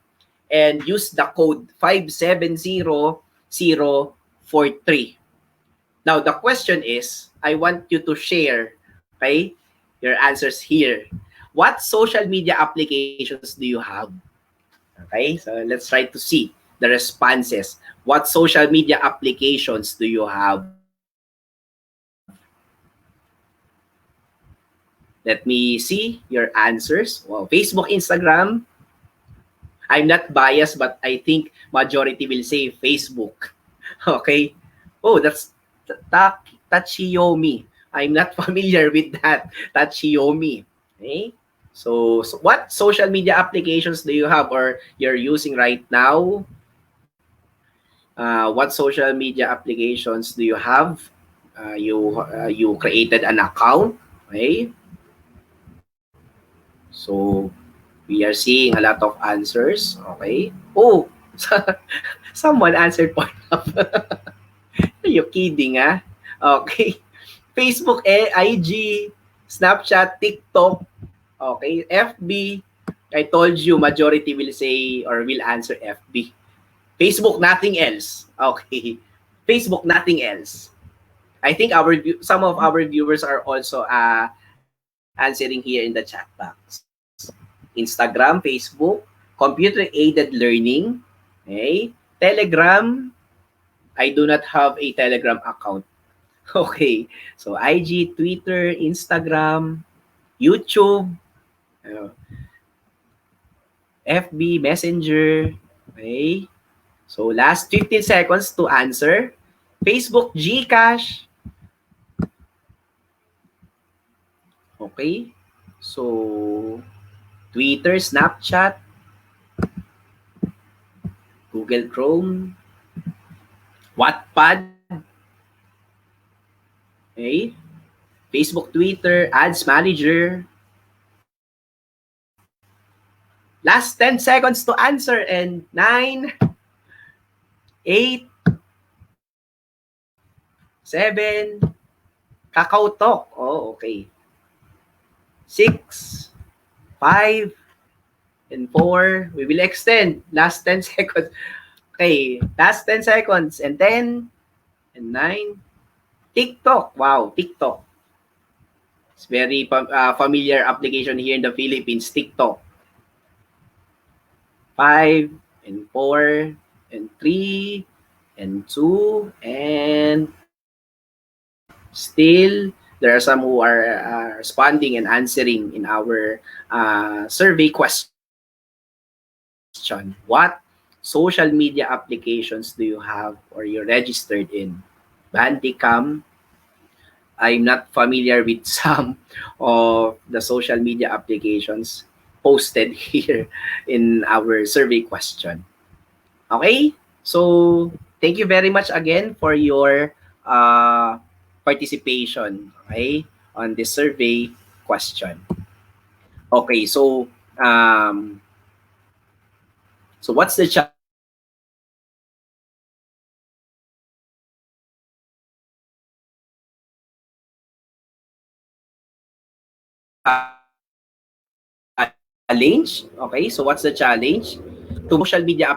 C: and use the code 570043. Now, the question is, I want you to share, okay, your answers here. What social media applications do you have? Okay, so let's try to see the responses. What social media applications do you have? Let me see your answers. Well, Facebook, Instagram. I'm not biased, but I think majority will say Facebook. Okay. Oh, that's Tachiyomi. I'm not familiar with that. Tachiyomi. Okay. So what social media applications do you have or you're using right now? What social media applications do you have? You created an account. Okay. So we are seeing a lot of answers. Okay. Oh, someone answered Pornhub. Are you kidding, ah? Okay. Facebook, IG, Snapchat, TikTok, okay, FB. I told you majority will say or will answer FB. Facebook, nothing else. Okay. Facebook, nothing else. I think some of our viewers are also answering here in the chat box. Instagram, Facebook, computer-aided learning, okay, Telegram. I do not have a Telegram account. Okay. So IG, Twitter, Instagram, YouTube, uh, FB, Messenger. Okay. So last 15 seconds to answer. Facebook, Gcash. Okay. So Twitter, Snapchat, Google Chrome, Wattpad. Okay. Facebook, Twitter, Ads Manager. Last 10 seconds to answer and 9, 8, 7, Kakao Talk. Oh, okay. 6, 5, and 4. We will extend. Last 10 seconds. Okay. Last 10 seconds. And 10, and 9. TikTok. Wow, TikTok. It's very familiar application here in the Philippines. TikTok. 5, and 4, and 3, and 2, and still there are some who are responding and answering in our survey question. What social media applications do you have or you're registered in? Bandicam. I'm not familiar with some of the social media applications posted here in our survey question. Okay? So, thank you very much again for your participation, okay, on this survey question. Okay, so what's the challenge? Okay, so what's the challenge? Okay, so what's the challenge? To make social media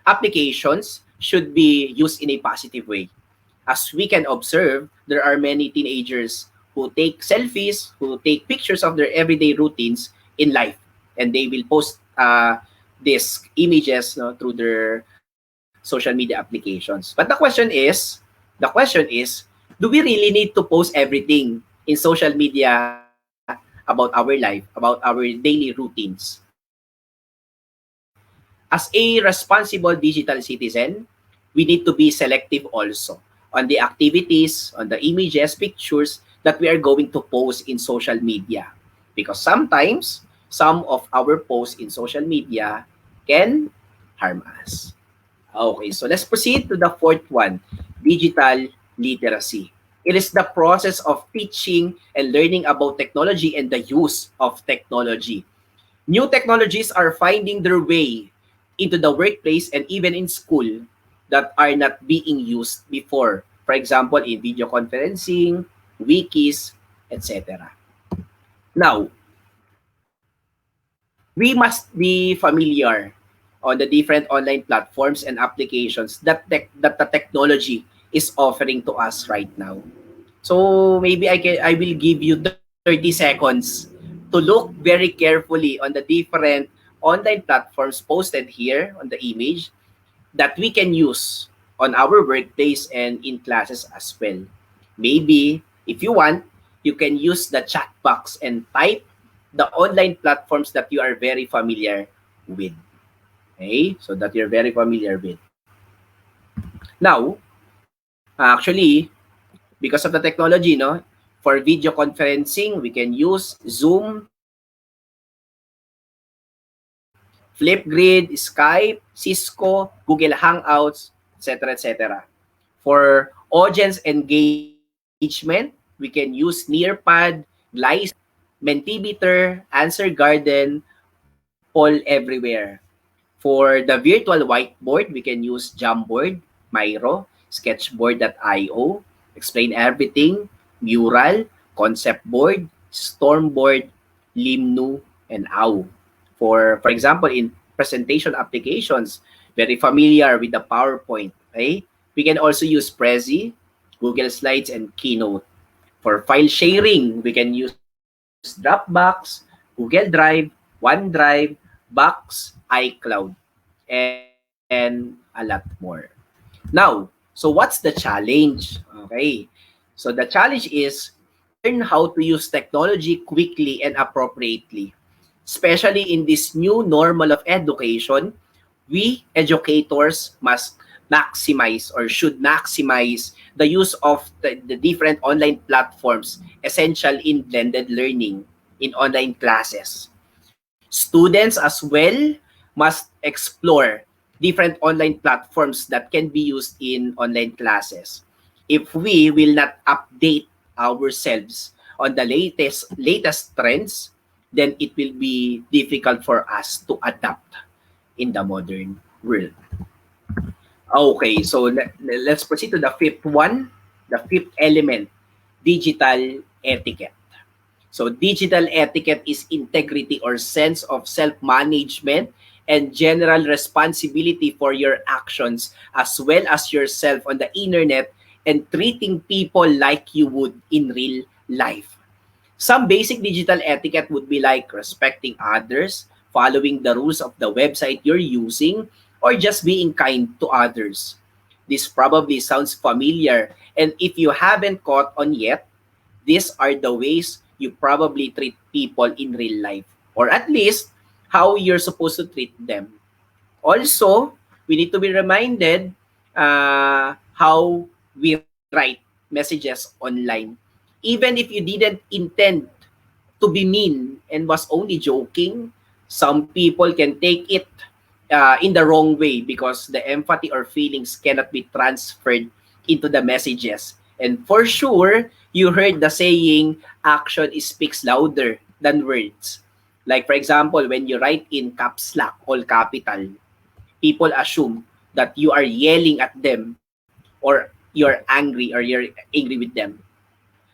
C: applications should be used in a positive way. As we can observe, there are many teenagers who take selfies, who take pictures of their everyday routines in life, and they will post these images, no, through their social media applications. But the question is, do we really need to post everything in social media about our life, about our daily routines? As a responsible digital citizen, we need to be selective also on the activities, on the images, pictures that we are going to post in social media. Because sometimes some of our posts in social media can harm us. Okay, so let's proceed to the fourth one, digital literacy. It is the process of teaching and learning about technology and the use of technology. New technologies are finding their way into the workplace and even in school that are not being used before. For example, in video conferencing, wikis, etc. Now, we must be familiar on the different online platforms and applications that the technology is offering to us right now. So maybe I will give you 30 seconds to look very carefully on the different online platforms posted here on the image that we can use on our workplace and in classes as well. Maybe if you want, you can use the chat box and type the online platforms that you are very familiar with. Okay? So that you're very familiar with. Now, actually, because of the technology, no, for video conferencing, we can use Zoom, Flipgrid, Skype, Cisco, Google Hangouts, etc., etc. For audience engagement, we can use Nearpad, Glyce, Mentimeter, Answer Garden, Poll Everywhere. For the virtual whiteboard, we can use Jamboard, Miro, Sketchboard.io, Explain Everything, Mural, Concept Board, Stormboard, Limnu, and OW. For example, in presentation applications, very familiar with the PowerPoint. Okay? We can also use Prezi, Google Slides, and Keynote. For file sharing, we can use Dropbox, Google Drive, OneDrive, Box, iCloud, and a lot more. Now, so what's the challenge? Okay. So the challenge is learn how to use technology quickly and appropriately. Especially in this new normal of education, we educators must maximize or should maximize the use of the different online platforms essential in blended learning in online classes. Students as well must explore different online platforms that can be used in online classes. If we will not update ourselves on the latest trends, then it will be difficult for us to adapt in the modern world. Okay, so let's proceed to the fifth one, the fifth element, digital etiquette. So digital etiquette is integrity or sense of self-management and general responsibility for your actions as well as yourself on the internet and treating people like you would in real life. Some basic digital etiquette would be like respecting others, following the rules of the website you're using, or just being kind to others. This probably sounds familiar, and if you haven't caught on yet, these are the ways you probably treat people in real life, or at least how you're supposed to treat them. Also, we need to be reminded how we write messages online. Even if you didn't intend to be mean and was only joking, some people can take it in the wrong way because the empathy or feelings cannot be transferred into the messages. And for sure, you heard the saying, action speaks louder than words. Like, for example, when you write in caps lock, all capital, people assume that you are yelling at them or you're angry with them.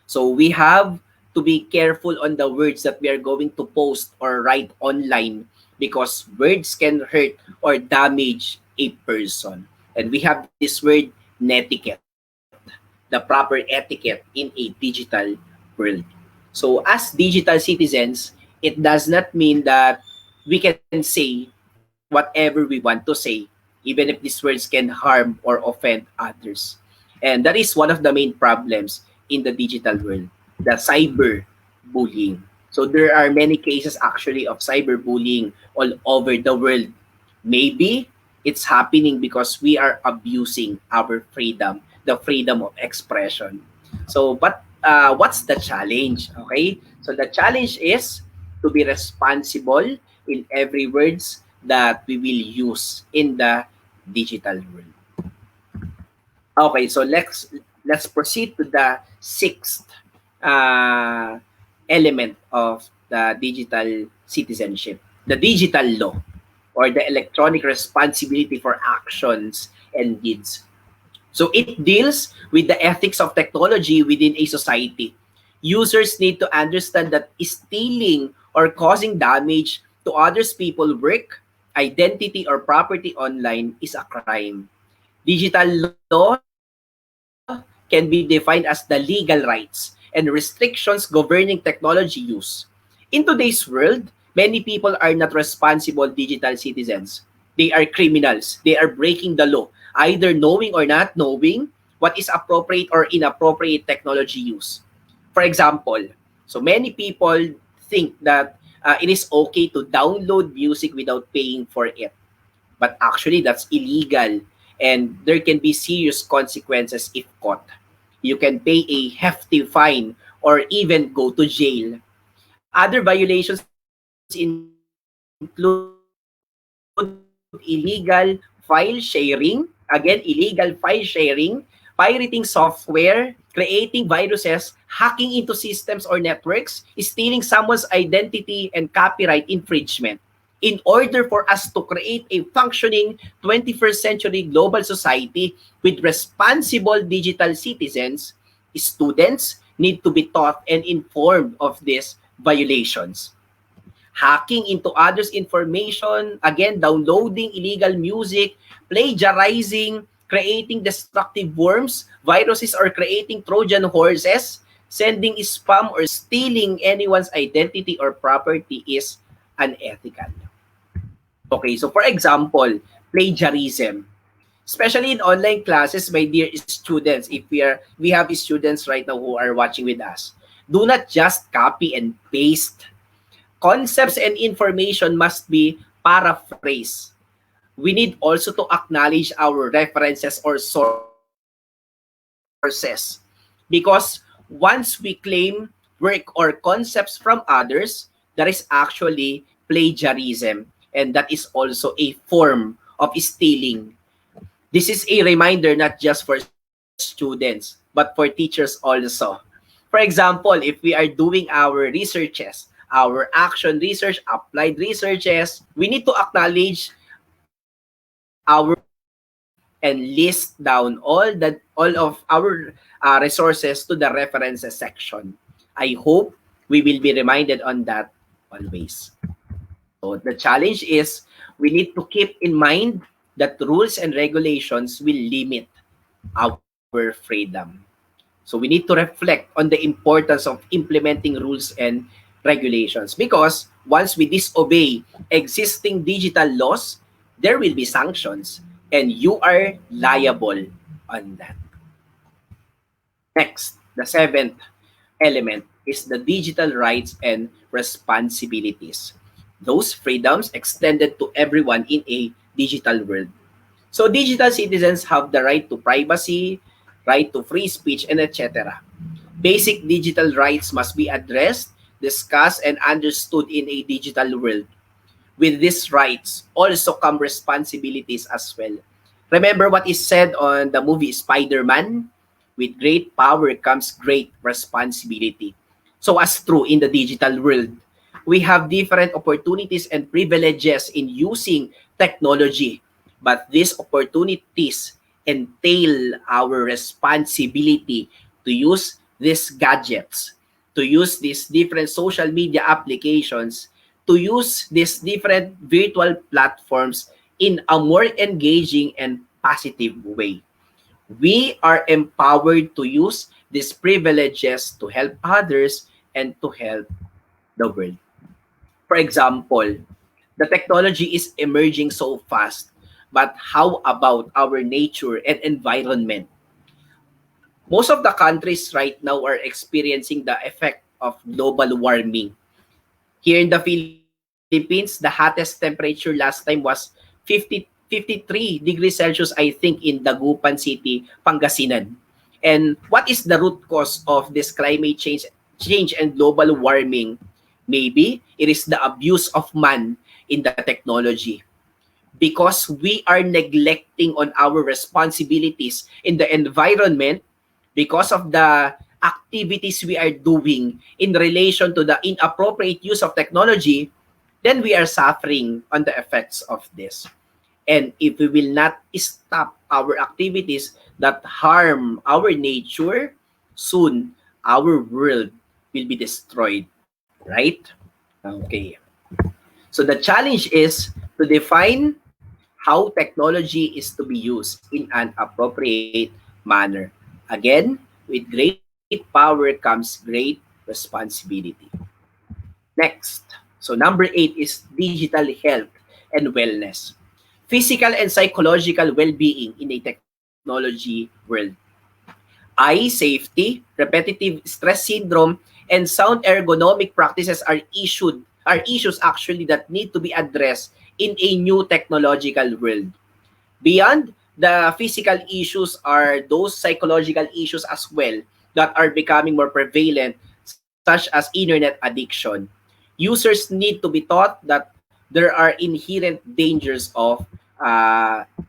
C: So we have to be careful on the words that we are going to post or write online because words can hurt or damage a person. And we have this word, netiquette, the proper etiquette in a digital world. So as digital citizens, it does not mean that we can say whatever we want to say, even if these words can harm or offend others. And that is one of the main problems in the digital world, the cyber bullying. So there are many cases actually of cyberbullying all over the world. Maybe it's happening because we are abusing our freedom, the freedom of expression. So, but what's the challenge? Okay, so the challenge is to be responsible in every words that we will use in the digital world. Okay, so let's proceed to the sixth uh, element of the digital citizenship, the digital law, or the electronic responsibility for actions and deeds. So it deals with the ethics of technology within a society. Users need to understand that stealing or causing damage to others' people work, identity, or property online is a crime. Digital law can be defined as the legal rights and restrictions governing technology use. In today's world, many people are not responsible digital citizens. They are criminals. They are breaking the law, either knowing or not knowing what is appropriate or inappropriate technology use. For example, so many people think that it is okay to download music without paying for it. But actually, that's illegal. And there can be serious consequences if caught. You can pay a hefty fine or even go to jail. Other violations include illegal file sharing, again, illegal file sharing, pirating software, creating viruses, hacking into systems or networks, stealing someone's identity, and copyright infringement. In order for us to create a functioning 21st century global society with responsible digital citizens, students need to be taught and informed of these violations. Hacking into others' information, again, downloading illegal music, plagiarizing, creating destructive worms, viruses, or creating Trojan horses, sending spam, or stealing anyone's identity or property is unethical. Okay, so for example, plagiarism. Especially in online classes, my dear students, if we have students right now who are watching with us, do not just copy and paste. Concepts and information must be paraphrased. We need also to acknowledge our references or sources. Because once we claim work or concepts from others, that is actually plagiarism. And that is also a form of stealing. This is a reminder not just for students, but for teachers also. For example, if we are doing our researches, our action research, applied researches, we need to acknowledge our and list down all of our resources to the references section. I hope we will be reminded on that always. So the challenge is we need to keep in mind that rules and regulations will limit our freedom. So we need to reflect on the importance of implementing rules and regulations because once we disobey existing digital laws, there will be sanctions, and you are liable on that. Next, the seventh element is the digital rights and responsibilities. Those freedoms extended to everyone in a digital world. So digital citizens have the right to privacy, right to free speech, and etc. Basic digital rights must be addressed, discussed, and understood in a digital world. With these rights also come responsibilities as well. Remember what is said on the movie Spider-Man? With great power comes great responsibility. So as true in the digital world, we have different opportunities and privileges in using technology. But these opportunities entail our responsibility to use these gadgets, to use these different social media applications, to use these different virtual platforms in a more engaging and positive way. We are empowered to use these privileges to help others and to help the world. For example, the technology is emerging so fast, but how about our nature and environment? Most of the countries right now are experiencing the effect of global warming. Here in the Philippines, the hottest temperature last time was 53 degrees Celsius, I think, in Dagupan City, Pangasinan. And what is the root cause of this change and global warming? Maybe it is the abuse of man in the technology, because we are neglecting on our responsibilities in the environment because of the activities we are doing in relation to the inappropriate use of technology, then we are suffering on the effects of this. And if we will not stop our activities that harm our nature, soon our world will be destroyed, right? Okay. So the challenge is to define how technology is to be used in an appropriate manner. Again, with great power comes great responsibility. Next, so number 8 is digital health and wellness. Physical and psychological well-being in a technology world. Eye safety, repetitive stress syndrome, and sound ergonomic practices are issues actually that need to be addressed in a new technological world. Beyond the physical issues are those psychological issues as well that are becoming more prevalent, such as internet addiction. Users need to be taught that there are inherent dangers of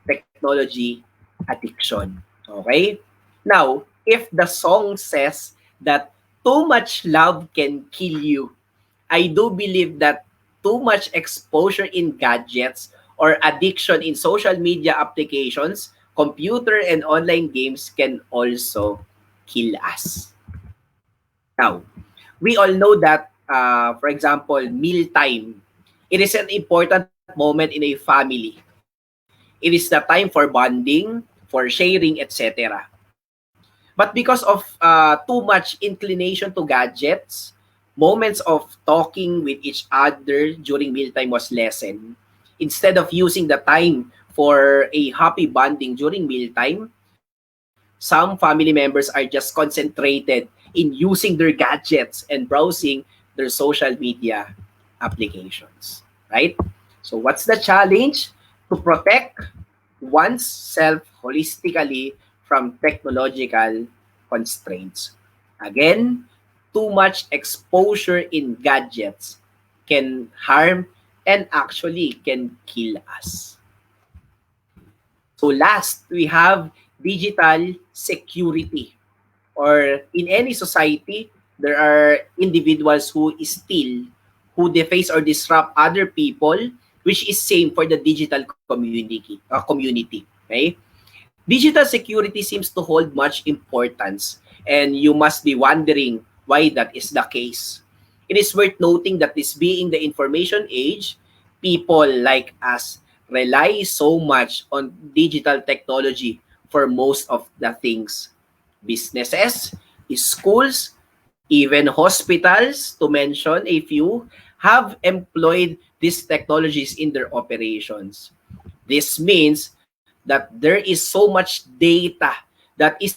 C: technology addiction. Okay? Now, if the song says that too much love can kill you, I do believe that too much exposure in gadgets or addiction in social media applications, computer and online games can also kill us. Now, we all know that, for example, mealtime, it is an important moment in a family. It is the time for bonding, for sharing, etc. But because of too much inclination to gadgets, moments of talking with each other during mealtime was lessened. Instead of using the time for a happy bonding during mealtime, some family members are just concentrated in using their gadgets and browsing their social media applications, right? So what's the challenge? To protect oneself holistically from technological constraints. Again, too much exposure in gadgets can harm and actually can kill us. So last, we have digital security. Or in any society, there are individuals who steal, who deface or disrupt other people, which is same for the digital community. Okay? Digital security seems to hold much importance, and you must be wondering why that is the case. It is worth noting that this being the information age, people like us rely so much on digital technology for most of the things. Businesses, schools, even hospitals, to mention a few, have employed these technologies in their operations. This means that there is so much data that is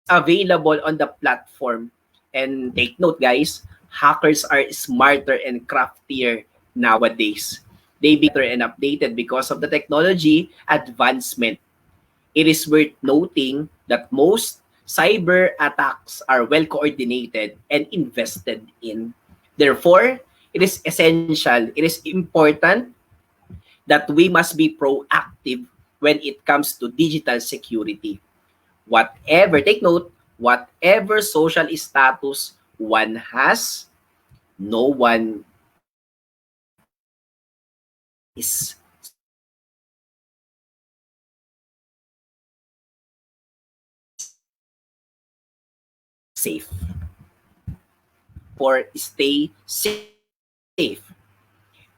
C: available on the platform. And take note, guys, hackers are smarter and craftier nowadays. They became faster and updated because of the technology advancement. It is worth noting that most cyber attacks are well coordinated and invested in. Therefore, it is essential, it is important that we must be proactive when it comes to digital security. Whatever, take note, whatever social status one has, no one is safe. Therefore, stay safe.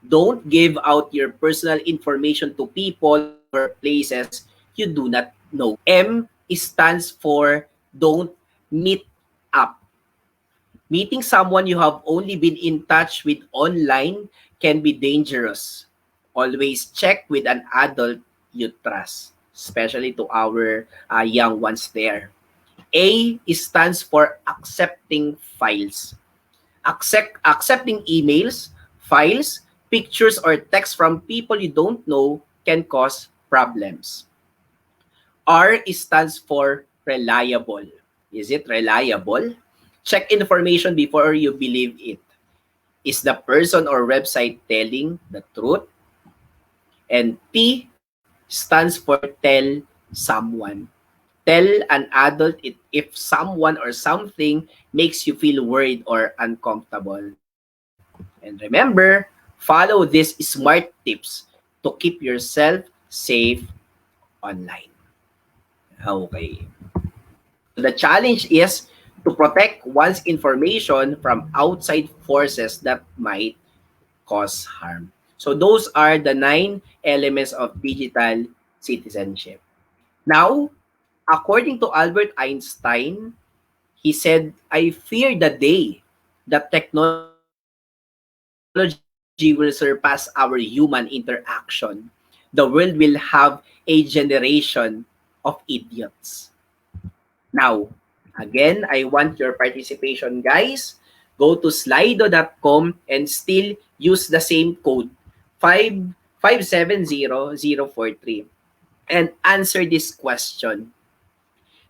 C: Don't give out your personal information to people or places you do not know. M stands for don't meet up. Meeting someone you have only been in touch with online can be dangerous. Always check with an adult you trust, especially to our young ones there. A stands for accepting files. Accepting emails, files, pictures, or text from people you don't know can cause problems. R stands for reliable. Is it reliable? Check information before you believe it. Is the person or website telling the truth? And T stands for tell someone. Tell an adult if someone or something makes you feel worried or uncomfortable. And remember, follow these smart tips to keep yourself safe online. Okay. So the challenge is to protect one's information from outside forces that might cause harm. So those are the 9 elements of digital citizenship. Now, according to Albert Einstein, he said, I fear the day that technology will surpass our human interaction. The world will have a generation of idiots. Now, again, I want your participation, guys. Go to slido.com and still use the same code 5570043 and answer this question.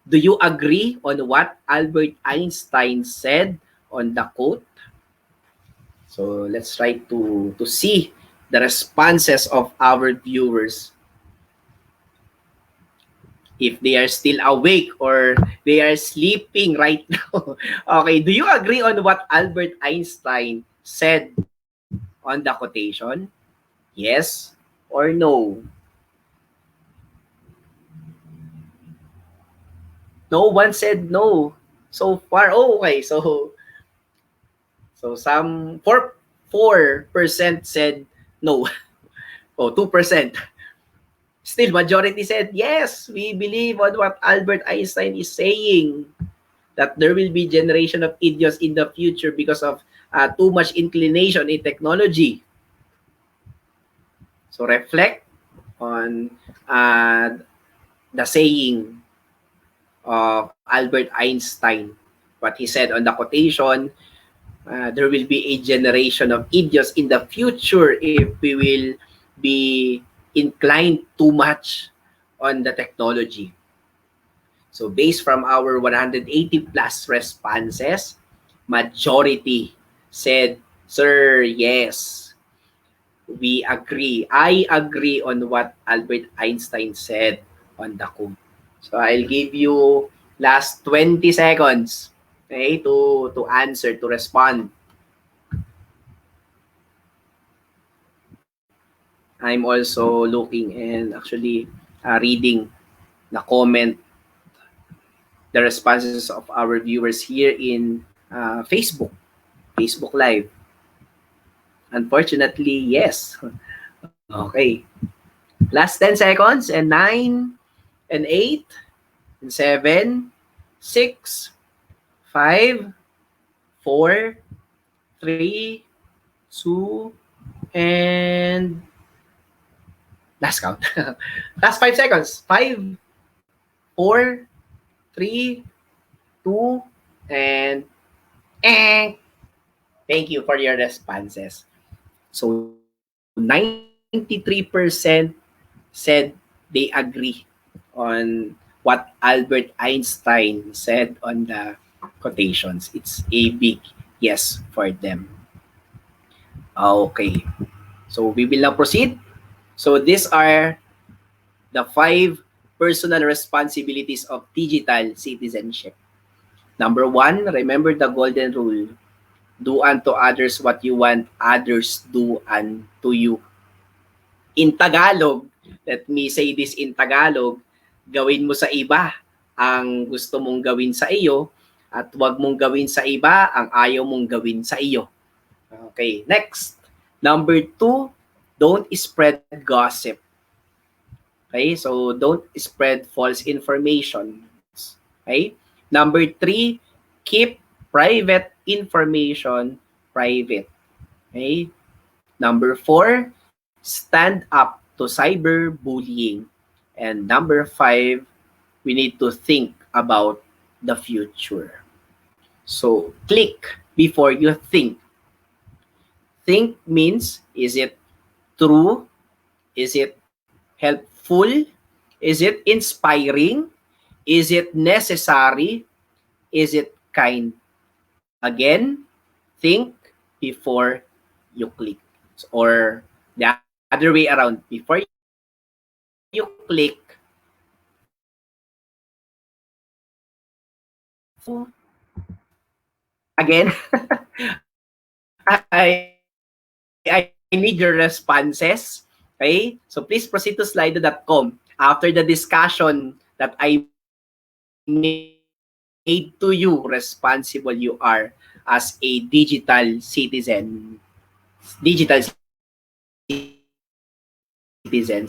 C: Do you agree on what Albert Einstein said on the quote? So let's try to see the responses of our viewers if they are still awake or they are sleeping right now. Okay, do you agree on what Albert Einstein said on the quotation? Yes or no? No one said no so far. Oh, okay, so some 4% said no. Oh, 2%. Still, majority said yes. We believe on what Albert Einstein is saying, that there will be generation of idiots in the future because of too much inclination in technology. So reflect on the saying of Albert Einstein, what he said on the quotation. There will be a generation of idiots in the future if we will be inclined too much on the technology. So based from our 180 plus responses, majority said, Sir, yes, we agree. I agree on what Albert Einstein said on the quote. So I'll give you last 20 seconds, okay, to answer, to respond. I'm also looking and actually reading the comment, the responses of our viewers here in Facebook Live. Unfortunately, yes. Okay. Last 10 seconds and 9 and 8 and 7, 6, 5, 4, 3, 2, and Last count. Last 5 seconds. 5, 4, 3, 2, and eh. Thank you for your responses. So 93% said they agree on what Albert Einstein said on the quotations. It's a big yes for them. Okay. So we will now proceed. So these are the 5 personal responsibilities of digital citizenship. Number 1, remember the golden rule. Do unto others what you want others do unto you. In Tagalog, let me say this in Tagalog, gawin mo sa iba ang gusto mong gawin sa iyo at huwag mong gawin sa iba ang ayaw mong gawin sa iyo. Okay, next. Number 2, don't spread gossip. Okay, so don't spread false information. Okay? Number 3, keep private information private. Okay? Number 4, stand up to cyberbullying. And number 5, we need to think about the future. So, click before you think. Think means, is it true? Is it helpful? Is it inspiring? Is it necessary? Is it kind? Again, think before you click. Or the other way around, before you click, think again. I need your responses. Okay? So please proceed to slido.com. After the discussion that I made to you, responsible you are as a digital citizens,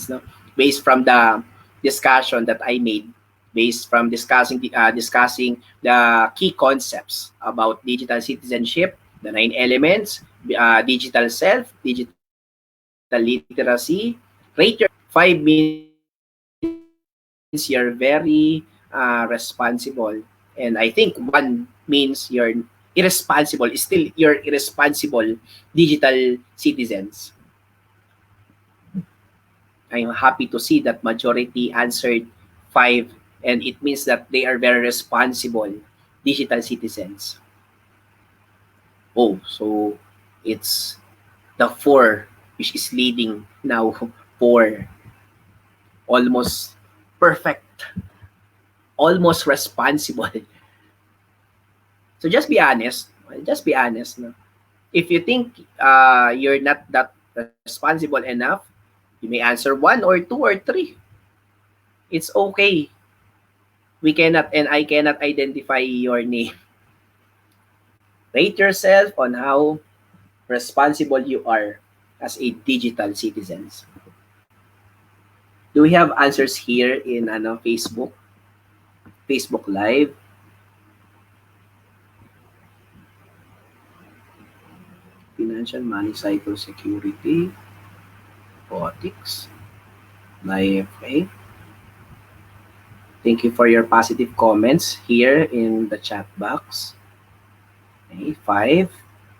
C: no? Based from the discussion that I made, based from discussing the key concepts about digital citizenship, the 9 elements, digital self, digital literacy. Rate yourself. 5 means you're very responsible. And I think 1 means you're irresponsible. Still, you're irresponsible digital citizens. I'm happy to see that majority answered 5, and it means that they are very responsible digital citizens. Oh, so it's the 4 which is leading now. 4. Almost perfect. Almost responsible. So just be honest. Just be honest. No? If you think you're not that responsible enough, you may answer 1 or 2 or 3. It's okay. We cannot and I cannot identify your name. Rate yourself on how responsible you are as a digital citizen. Do we have answers here in Facebook Live? Financial money cycle security, robotics, IFA. Thank you for your positive comments here in the chat box. Okay, 5.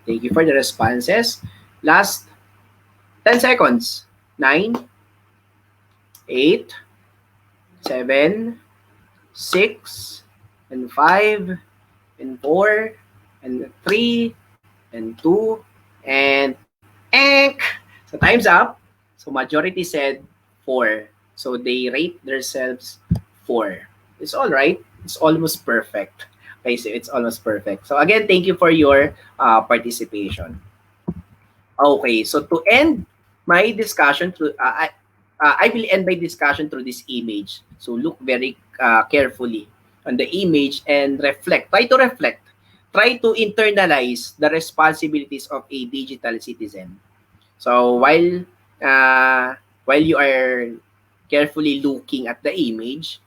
C: Thank you for the responses. Last 10 seconds. 9, 8, 7, 6, and 5, and 4, and 3, and 2, and ink. So time's up. So majority said 4. So they rate themselves 4. It's all right. It's almost perfect. Okay, so it's almost perfect. So again, thank you for your participation. Okay, so to end my discussion through, I will end my discussion through this image. So look very carefully on the image and reflect. Try to reflect. Try to internalize the responsibilities of a digital citizen. So while you are carefully looking at the image,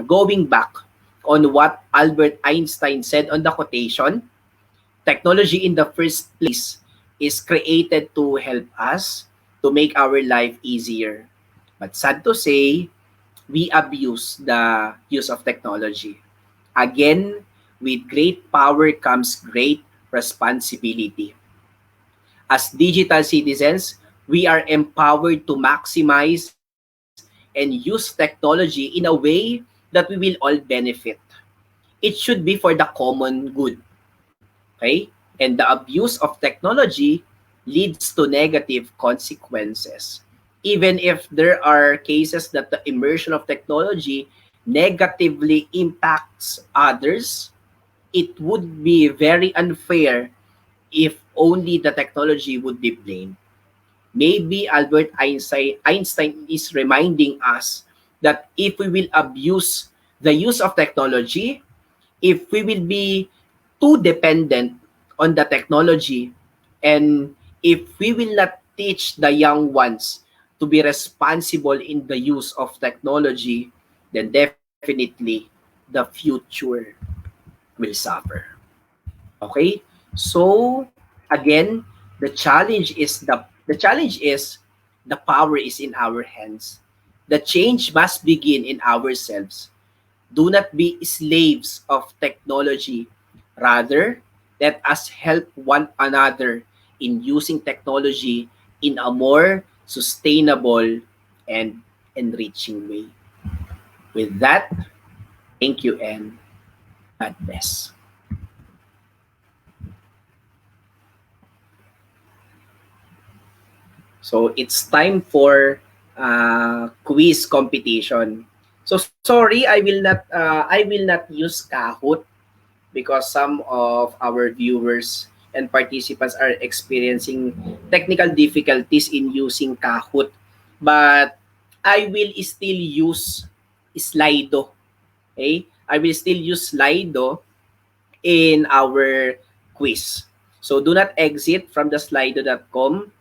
C: going back on what Albert Einstein said on the quotation, technology in the first place is created to help us to make our life easier. But sad to say, we abuse the use of technology. Again, with great power comes great responsibility. As digital citizens, we are empowered to maximize and use technology in a way that we will all benefit. It should be for the common good. Okay? And the abuse of technology leads to negative consequences. Even if there are cases that the immersion of technology negatively impacts others, it would be very unfair if only the technology would be blamed. Maybe Einstein is reminding us that if we will abuse the use of technology, if we will be too dependent on the technology, and if we will not teach the young ones to be responsible in the use of technology, then definitely the future will suffer. Okay? So again, the challenge is the power is in our hands. The change must begin in ourselves. Do not be slaves of technology. Rather, let us help one another in using technology in a more sustainable and enriching way. With that, thank you and God bless. So it's time for quiz competition. So sorry, I will not use Kahoot because some of our viewers and participants are experiencing technical difficulties in using Kahoot. But I will still use Slido. Okay? I will still use Slido in our quiz. So do not exit from the slido.com.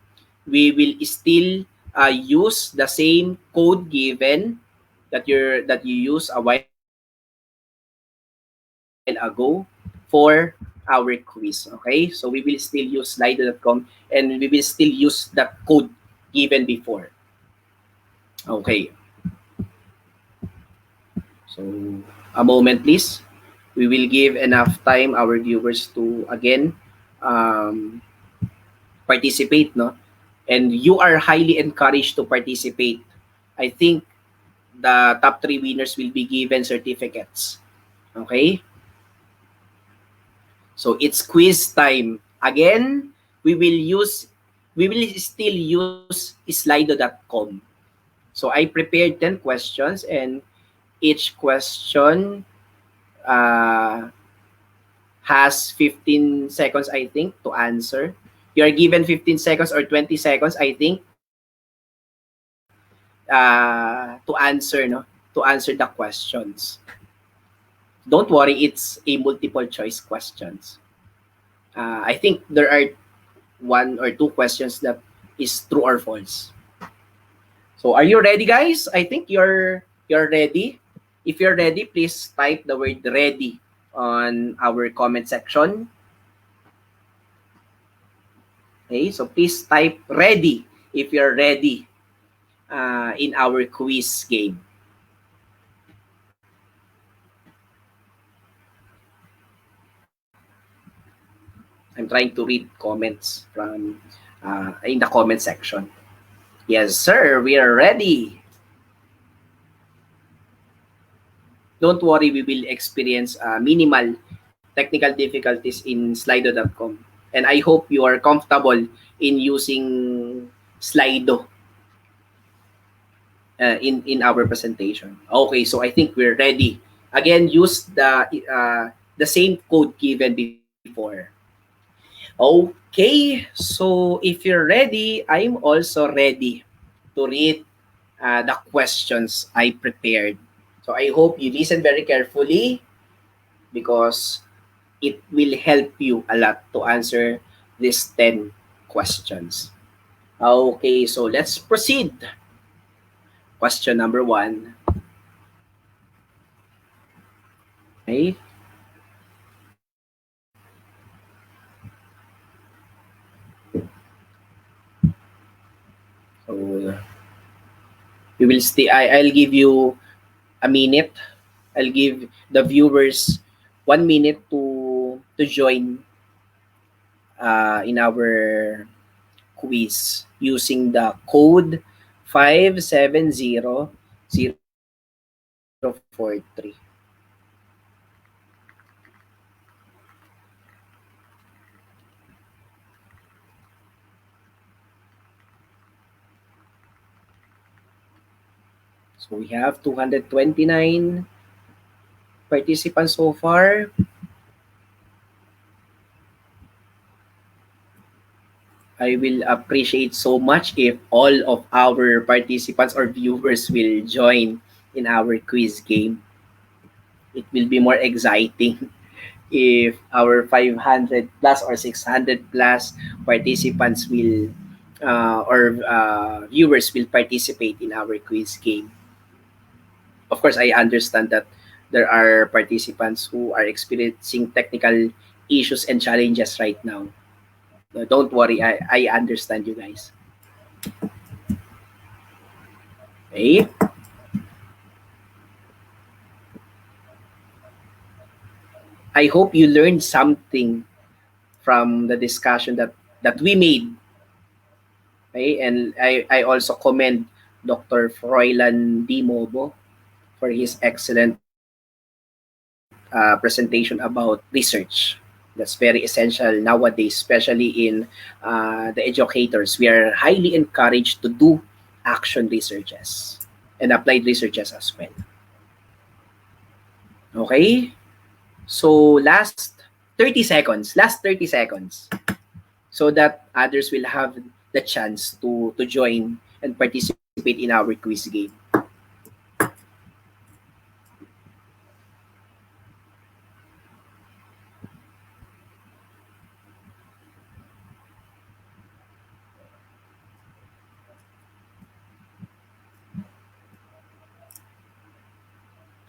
C: We will still use the same code given that you used a while ago for our quiz. Okay, so we will still use slido.com, and we will still use that code given before. Okay, so a moment please. We will give enough time our viewers to again um, participate, no? And you are highly encouraged to participate. I think the top three winners will be given certificates. Okay? So it's quiz time. Again, we will use we will still use slido.com. So I prepared 10 questions, and each question uh, has 15 seconds, I think, to answer. You are given 15 seconds or 20 seconds, I think, to answer the questions. Don't worry, it's a multiple choice questions. I think there are one or two questions that is true or false. So are you ready, guys? I think you're ready. If you're ready, please type the word ready on our comment section. Okay, so please type ready if you're ready in our quiz game. I'm trying to read comments from in the comment section. Yes, sir, we are ready. Don't worry, we will experience minimal technical difficulties in slido.com. And I hope you are comfortable in using Slido in our presentation. Okay, so I think we're ready. Again, use the same code given before. Okay, so if you're ready, I'm also ready to read the questions I prepared. So I hope you listen very carefully because it will help you a lot to answer these 10 questions. Okay, so let's proceed. Question number one. Okay. So We will stay. I'll give you a minute. I'll give the viewers 1 minute to join in our quiz using the code 570043. So we have 229 participants so far. I will appreciate so much if all of our participants or viewers will join in our quiz game. It will be more exciting if our 500 plus or 600 plus participants will or viewers will participate in our quiz game. Of course, I understand that there are participants who are experiencing technical issues and challenges right now. Don't worry, I understand you guys. Okay? I hope you learned something from the discussion that we made. Okay? And I also commend Dr. Froilan D. Mobo for his excellent presentation about research. That's very essential nowadays, especially in the educators. We are highly encouraged to do action researches and applied researches as well. Okay? So last 30 seconds so that others will have the chance to join and participate in our quiz game.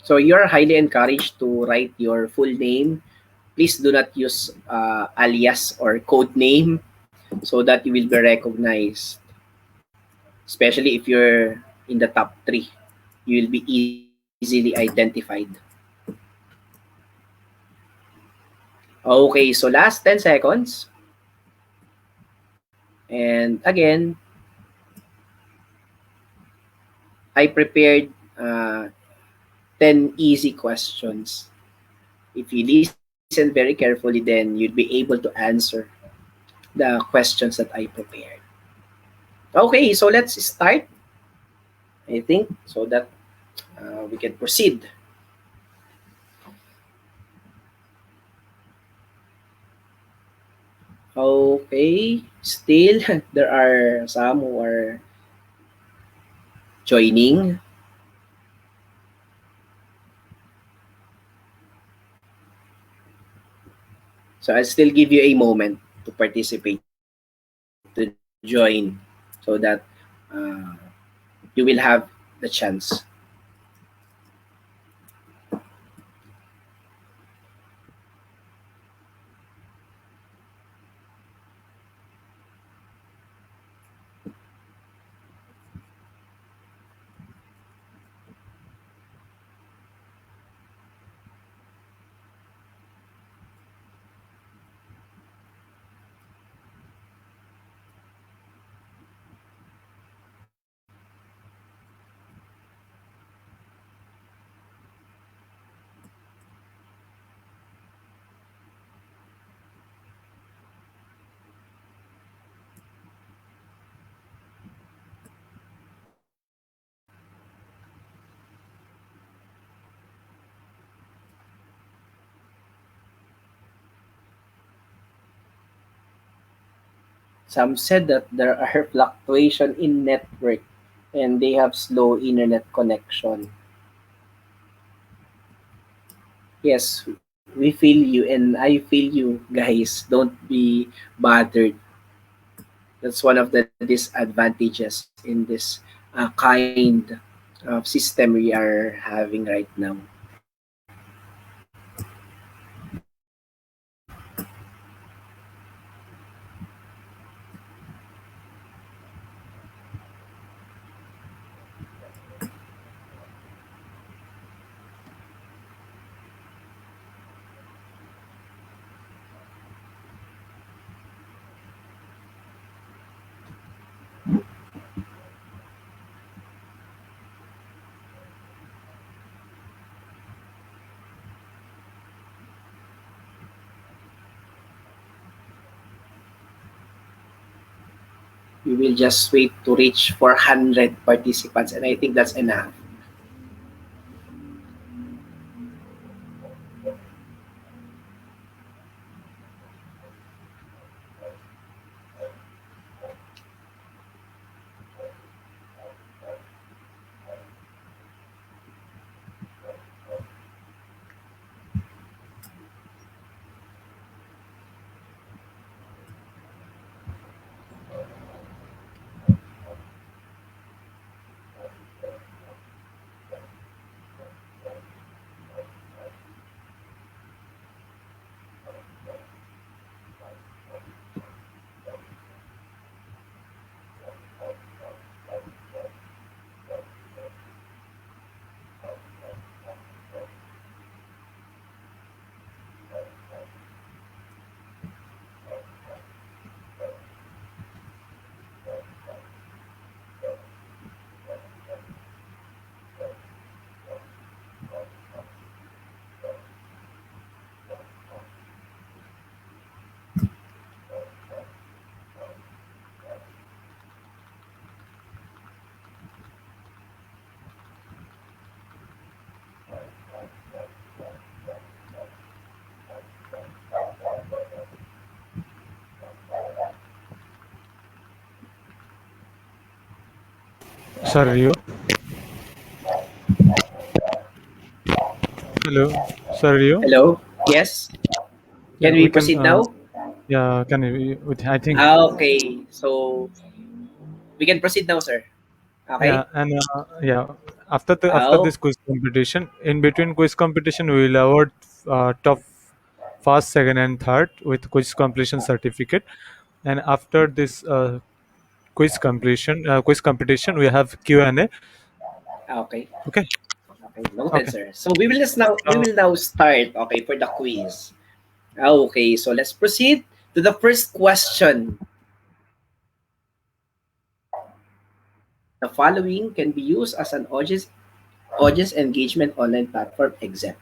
C: So you're highly encouraged to write your full name. Please do not use alias or code name so that you will be recognized. Especially if you're in the top 3, you will be easily identified. Okay, so last 10 seconds. And again, I prepared 10 easy questions. If you listen very carefully, then you'd be able to answer the questions that I prepared. Okay, so let's start, I think, so that we can proceed. Okay, still there are some who are joining. So I'll still give you a moment to participate, to join, so that uh, you will have the chance. Some said that there are fluctuation in network and they have slow internet connection. Yes, we feel you and I feel you guys. Don't be bothered. That's one of the disadvantages in this kind of system we are having right now. We will just wait to reach 400 participants, and I think that's enough.
D: Sir, you. Hello, sir, you.
C: Hello? Yes?
D: Yeah,
C: Can
D: we
C: we
D: can.
C: proceed now?
D: Yeah, can we? I think.
C: Okay, so we can proceed now, sir.
D: Yeah,
C: Okay?
D: and yeah. After
C: Oh,
D: this quiz competition, in between quiz competition, we will award top first, second, and third with quiz completion certificate. And after this quiz competition, we have Q&A.
C: okay.
D: Okay.
C: Okay, noted,
D: Okay.
C: sir. So we will now start, okay, for the quiz. Okay, so let's proceed to the first question. The following can be used as an audience engagement online platform except.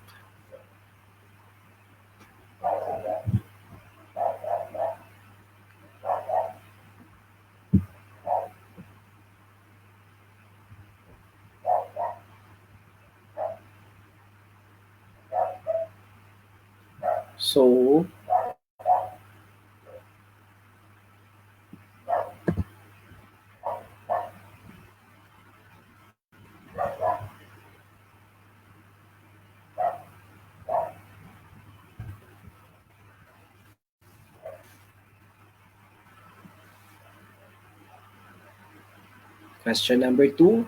C: So, question number two.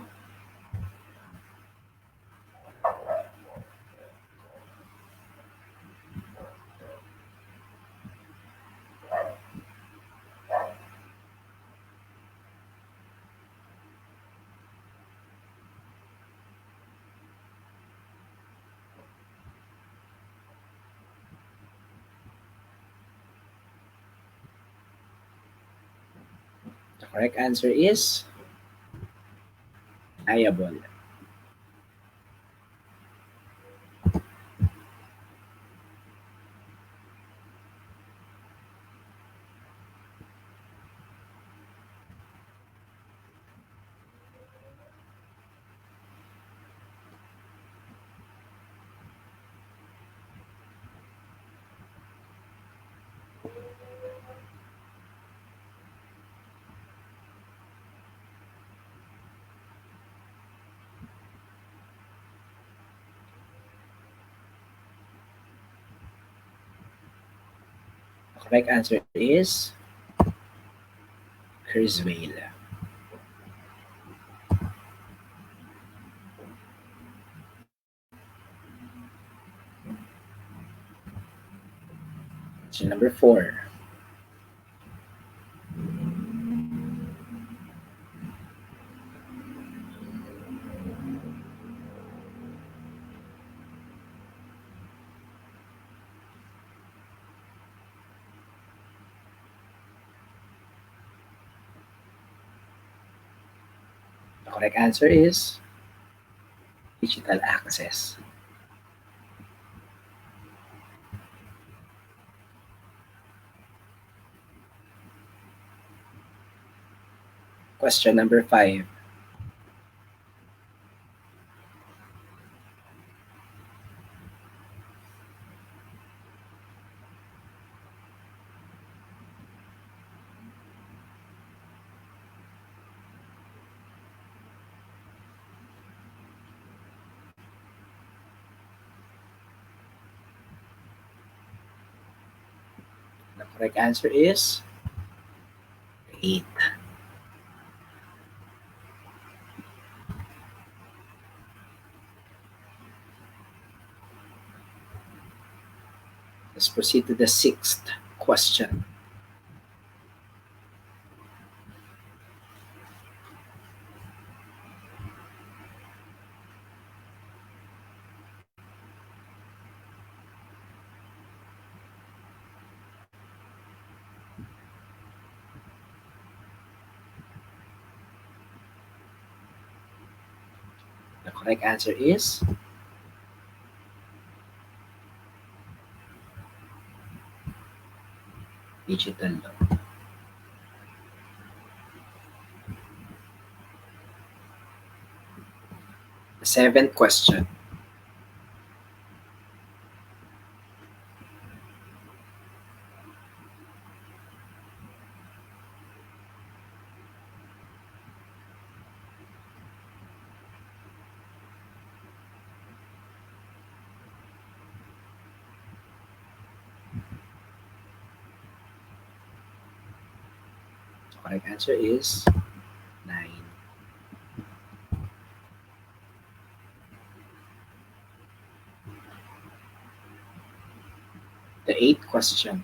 C: The correct answer is undeniable. The correct answer is Kurzweil. Question number four. The correct answer is digital access. Question number 5. The correct answer is 8. Let's proceed to the sixth question. The correct answer is digital law. The seventh question. The correct answer is 9. The eighth question.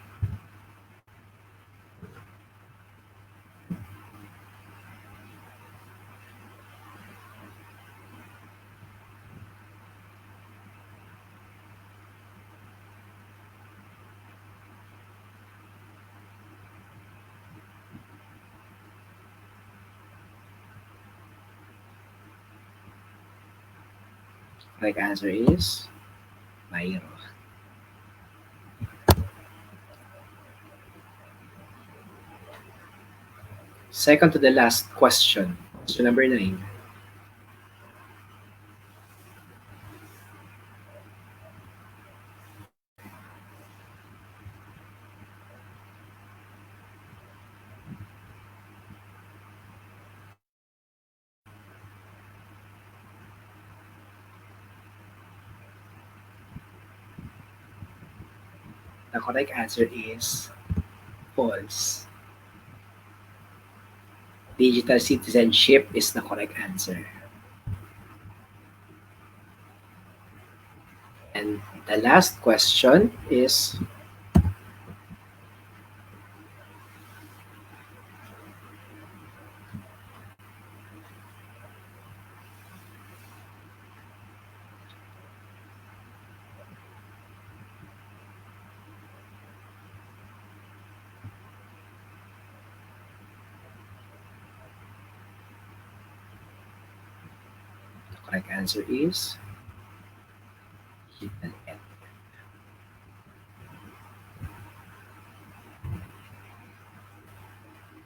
C: Correct answer is Mayro. Second to the last question. Question number 9. The correct answer is false. Digital citizenship is the correct answer. And the last question is the correct answer is digital ed.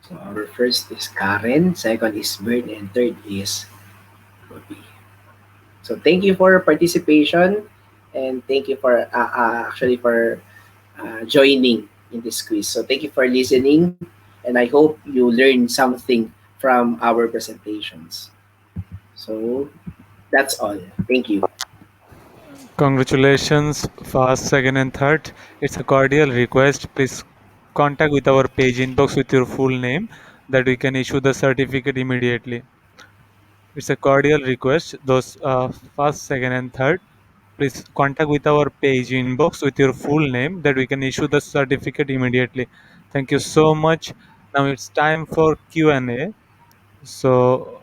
C: So our first is Karen, second is Bird, and third is Ruby. So thank you for your participation, and thank you for actually for joining in this quiz. So thank you for listening, and I hope you learned something from our presentations. So that's all. Thank you.
D: Congratulations, first, second, and third. It's a cordial request. Please contact with our page inbox with your full name that we can issue the certificate immediately. It's a cordial request. Those first, second, and third, please contact with our page inbox with your full name that we can issue the certificate immediately. Thank you so much. Now it's time for Q&A. So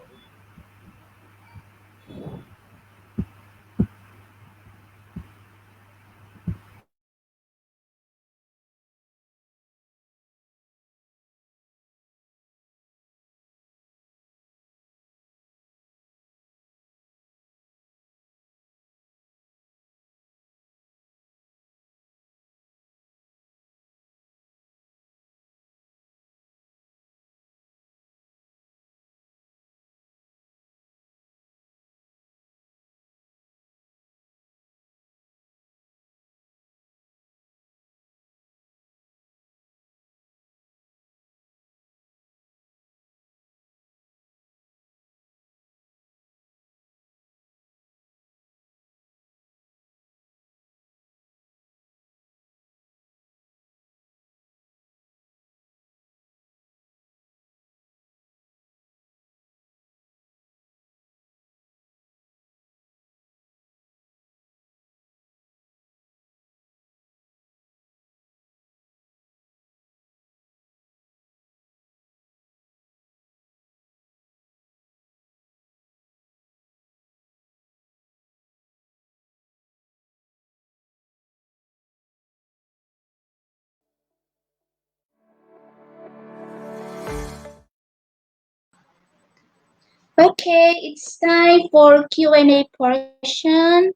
A: Okay, it's time for Q&A portion.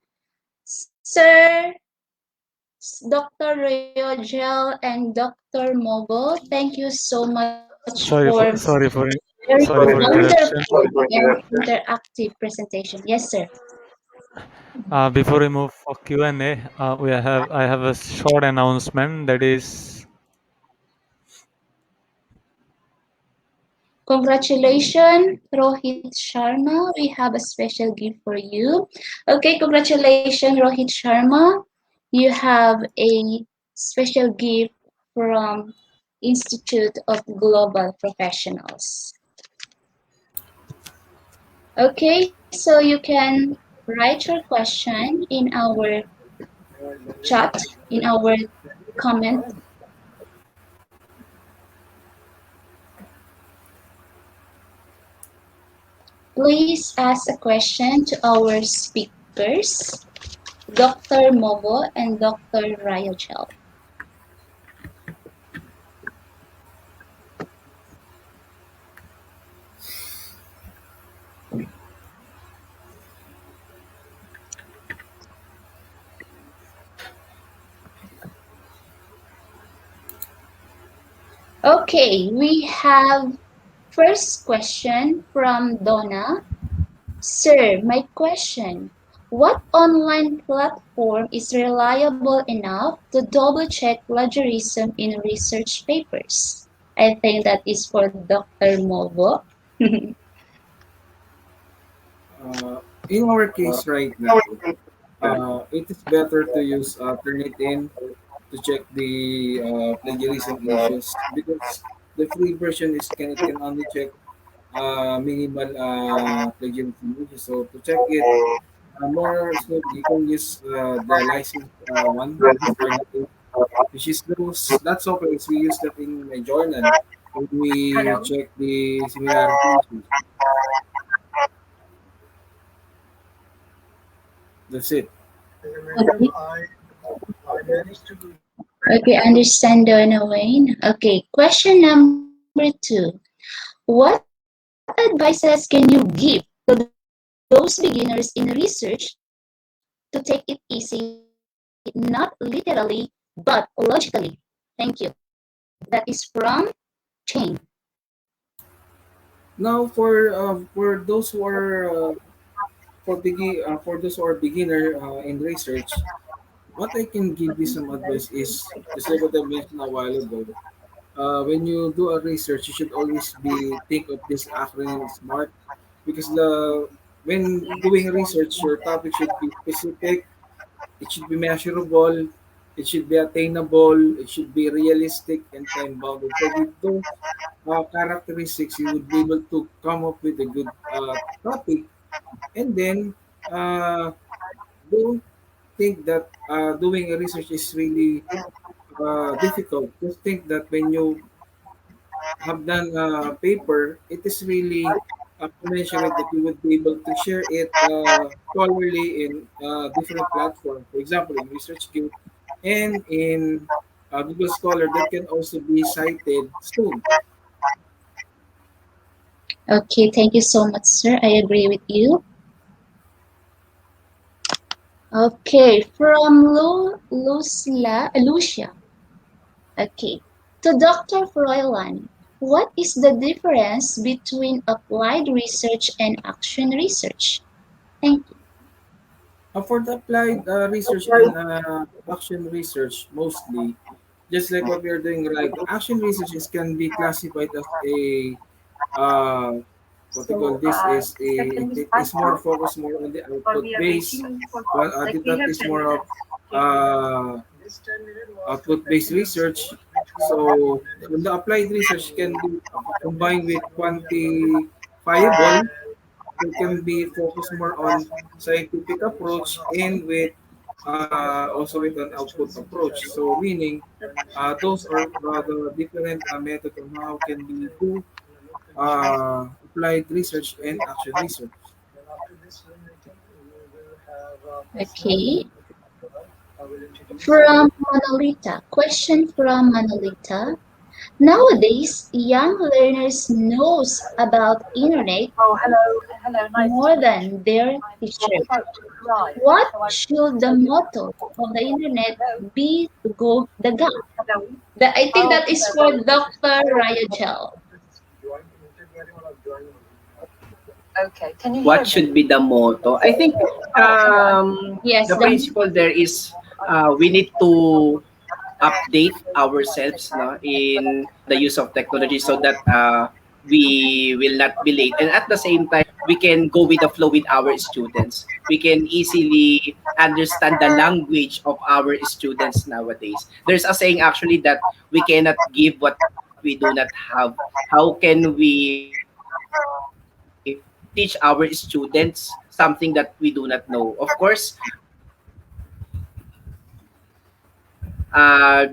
A: Sir, Dr. Royogel and Dr. Mobo, thank you so much for
D: Sorry for sorry for
A: very
D: sorry for interruption.
A: wonderful and interactive presentation. Yes, sir.
D: Before we move for Q&A, I have a short announcement that is
A: Congratulations, Rohit Sharma. We have a special gift for you. Okay, congratulations, Rohit Sharma. You have a special gift from Institute of Global Professionals. Okay, so you can write your question in our chat, in our comment. Please ask a question to our speakers, Dr. Mobo and Dr. Ryogel. Okay, we have first question from Donna. Sir, my question. What online platform is reliable enough to double check plagiarism in research papers? I think that is for Dr. Mobo.
B: In our case right now, it is better to use Turnitin to check the plagiarism issues because the free version is it can only check minimal plagiarism issues. So to check it more smoothly, you can use the license one, which is Turnitin, which is those that's okay. So we use that in my journal when we check the similarity issues. That's it.
A: Okay, okay, understand Donna Wayne. Okay, question number two. What advices can you give to those beginners in research to take it easy, not literally, but logically? Thank you. That is from Chain.
B: Now for those who are for those who are beginner in research, what I can give you some advice is just like what I mentioned a while ago. When you do a research, you should always be think of this acronym SMART because the when doing research, your topic should be specific, it should be measurable, it should be attainable, it should be realistic and time bounded. So with those characteristics, you would be able to come up with a good topic, and then uh, don't think that doing a research is really difficult. Just think that when you have done a paper, it is really commensurate that you would be able to share it scholarly in different platforms. For example, in ResearchGate and in Google Scholar that can also be cited soon.
A: Okay, thank you so much, sir. I agree with you. Okay, from Lucia. Okay, to Dr. Froilan, what is the difference between applied research and action research? Thank you.
B: For the applied research and action research, mostly, just like what we are doing right, action research is, can be classified as a uh, what we call this is it is more focused more on the output base. Well, that is more of uh, output based research. So when the applied research can be combined with quantifiable, it can be focused more on scientific approach and with also with an output approach. So meaning those are the different methods on how can we do applied research and action research.
A: Okay, from Manolita. Question from Manolita. Nowadays, young learners knows about internet
E: Oh, hello, hello, nice to
A: more
E: meet you.
A: than their
E: I'm
A: teacher.
E: about to arrive,
A: What
E: so I
A: should the motto of the internet
E: hello,
A: be to go the gap?
E: hello.
A: I think
E: Oh,
A: that is for
E: hello.
A: Dr. Rayagel.
E: Okay, can you hear
C: What
E: me?
C: should be the motto? I think
E: Oh, hello.
A: Yes,
C: the principle there is we need to update ourselves, no, in the use of technology so that we will not be late, and at the same time we can go with the flow with our students. We can easily understand the language of our students nowadays. There's a saying actually that we cannot give what we do not have. How can we teach our students something that we do not know? Of course,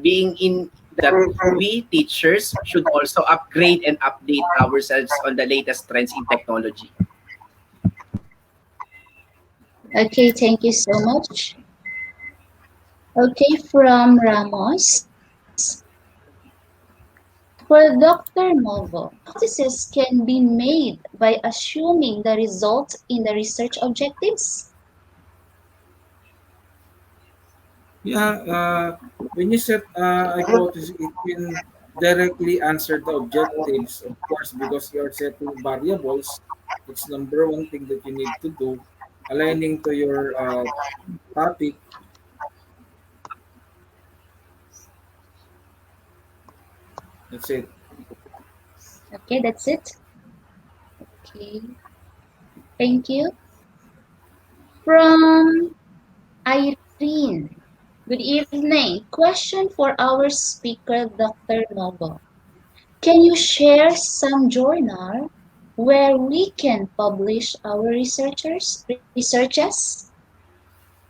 C: being in that, we teachers should also upgrade and update ourselves on the latest trends in technology.
A: okay, thank you so much. Okay, from Ramos. For Dr. Movo, hypotheses can be made by assuming the results in the research objectives.
B: Yeah, when you set a hypothesis, it can directly answer the objectives, of course, because you are setting variables. It's number one thing that you need to do, aligning to your topic. That's it.
A: Okay, that's it. Okay, thank you. From Irene. Good evening. Question for our speaker, Dr. Novo. Can you share some journal where we can publish our researches?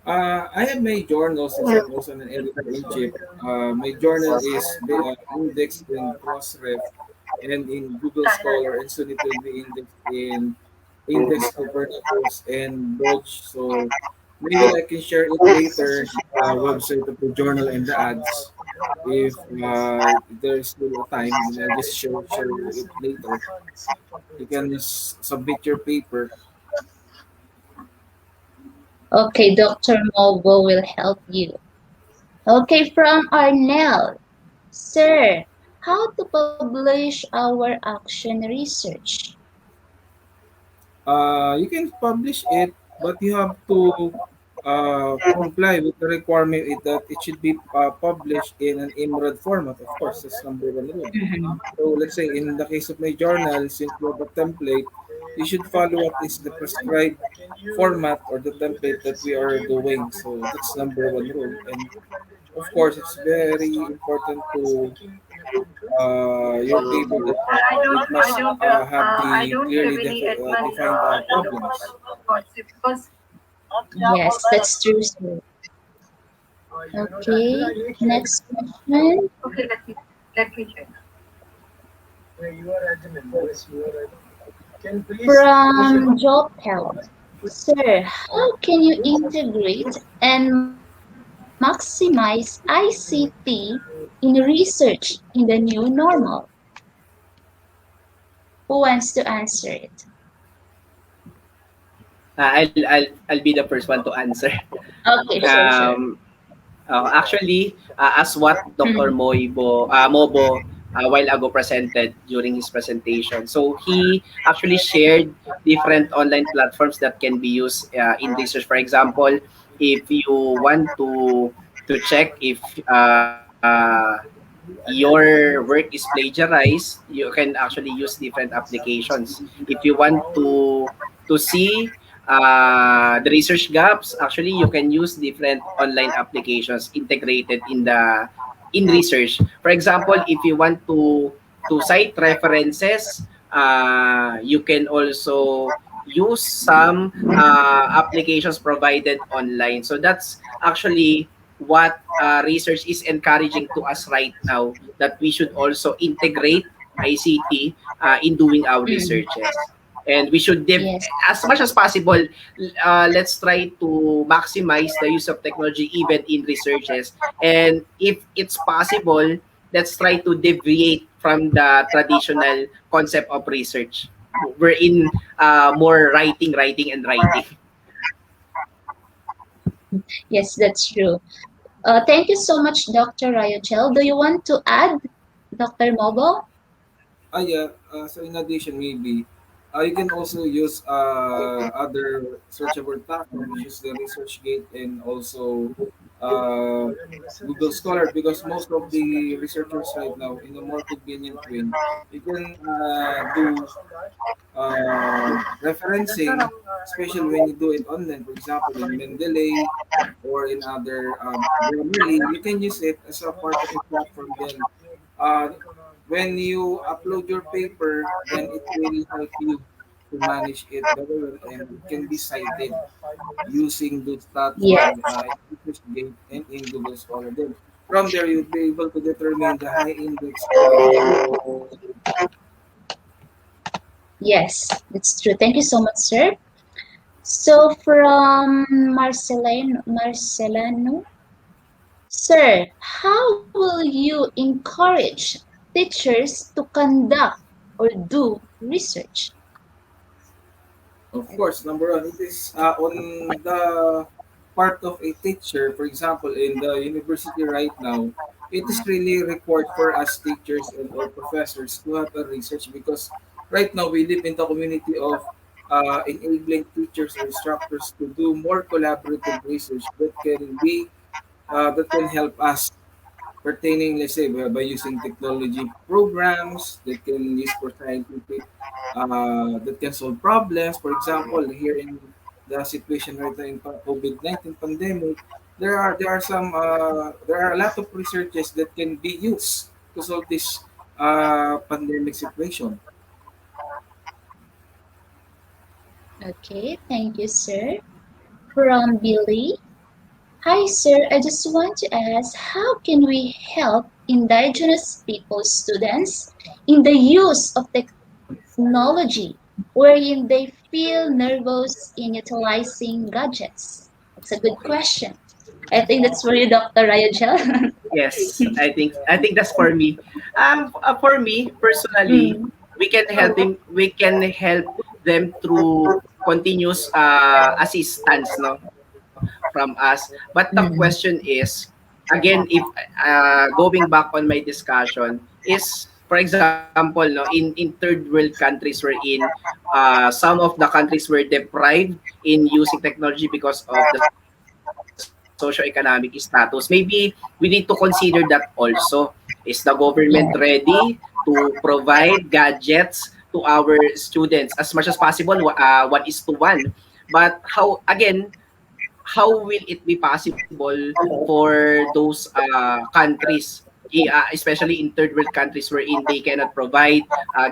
B: I have my journal since I'm also an editor in chief. My journal is indexed in Crossref and in Google Scholar, and soon it will be indexed in Index Copernicus and Broach. So maybe I can share it later, the website of the journal and the ads. If there is still a time, then I'll just share it later. You can just submit your paper.
A: Okay, Dr. Movo will help you. Okay, from Arnell. Sir, how to publish our action research?
B: You can publish it, but you have to comply with the requirement that it should be published in an IMRAD format. Of course, that's number one rule.
A: Mhm.
B: So let's say in the case of my journal, since you have a template, you should follow what is the prescribed format or the template that we are doing. So that's number one rule. And of course, it's very important to your paper that it must have
E: I
B: the
E: don't
B: clearly
E: really admit
B: defined problems.
E: because
A: Yes, that's true, sir. Okay, next question
E: okay, let me check.
A: from Job Health. Sir, how can you integrate and maximize ICT in research in the new normal? Who wants to answer it?
C: I'll be the first one to answer.
A: Okay, sure, sure.
C: Um, actually, as what Dr.
A: Mhm.
C: Mobo a while ago presented during his presentation. So he actually shared different online platforms that can be used in research. For example, if you want to check if your work is plagiarized, you can actually use different applications. If you want to see the research gaps, actually you can use different online applications integrated in research. For example, if you want to cite references, you can also use some applications provided online. So that's actually what research is encouraging to us right now, that we should also integrate ICT in doing our
A: Mm,
C: researches. And we should,
A: yes.
C: as much as possible, let's try to maximize the use of technology even in researches. And if it's possible, let's try to deviate from the traditional concept of research. We're in more writing, and writing.
A: Yes, that's true. Thank you so much, Dr. Ryochel. Do you want to add, Dr. Mobile?
B: Yeah. So in addition, maybe you can also use other searchable platform, which is the ResearchGate and also uh, Google Scholar, because most of the researchers right now, in a more convenient way, you can do referencing, especially when you do it online. For example, in Mendeley or in other Grammarly, you can use it as a part of a platform. Then, uh, when you upload your paper, then it will help you to manage it very well, and it can be cited using those
A: Yes,
B: platform in Researchgate and in Google Scholar. Then, from there, you'll be able to determine the high index of
A: yes, that's true. Thank you so much, sir. So from Marcelano, sir, how will you encourage teachers to conduct or do research?
B: Of course, number one, it is on the part of a teacher. For example, in the university right now, it is really required for us teachers and or professors to have a research, because right now we live in the community of enabling teachers or instructors to do more collaborative research that can help us pertaining, let's say, by using technology programs that can use for scientific, that can solve problems. For example, here in the situation right now in COVID-19 pandemic, there are a lot of researches that can be used to solve this pandemic situation.
A: Okay, thank you, sir. From Billy, hi, sir. I just want to ask, how can we help indigenous people students in the use of technology wherein they feel nervous in utilizing gadgets? That's a good
B: Okay.
A: question. I think that's for you, Dr. Rayajel.
C: Yes, I think that's for me. For me personally,
A: Mm,
C: we can help them through continuous assistance, no, from us. But the question
A: mm,
C: is, again, if going back on my discussion, is for example, no, in third world countries wherein some of the countries were deprived in using technology because of the socioeconomic status. Maybe we need to consider that also. Is the government ready
A: yeah,
C: to provide gadgets to our students as much as possible, 1:1? But how, again, how will it be possible for those especially in third world countries wherein they cannot provide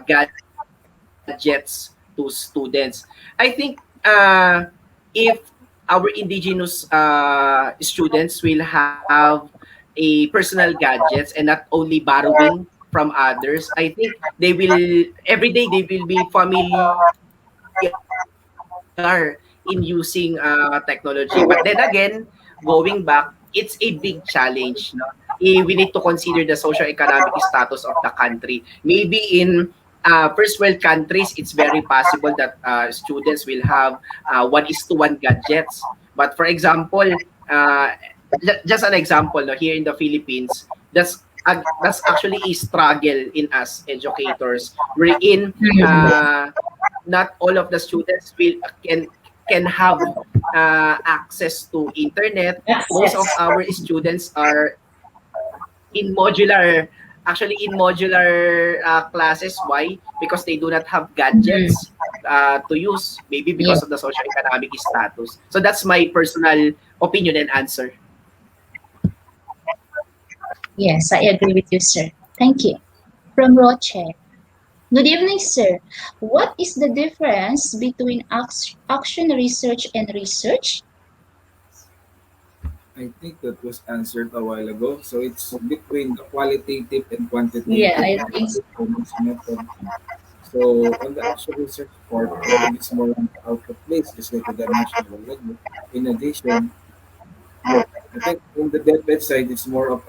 C: gadgets to students? I think if our indigenous students will have a personal gadgets and not only borrowing from others, I think they will every day they will be familiar in using technology. But then again, going back, it's a big challenge. No? We need to consider the socioeconomic status of the country. Maybe in first world countries, it's very possible that students will have 1:1 gadgets. But for example, uh, just an example, no, here in the Philippines, that's actually a struggle in us educators, wherein
A: mm,
C: not all of the students can have access to internet. Most of
A: access.
C: our students are in modular classes. Why? Because they do not have
A: Mm,
C: gadgets to use, maybe
A: yeah,
C: because of the socioeconomic status. So that's my personal opinion and answer.
A: yes, I agree with you, sir. Thank you. From Roche. Good evening, sir. What is the difference between action research and research?
B: I think that was answered a while ago. So it's between the qualitative and
A: Yeah,
B: quantitative
A: I think
B: performance method. So on the actual research part, I think it's more on the output place, just like what I mentioned already. In addition, I think on the DepEd side, it's more of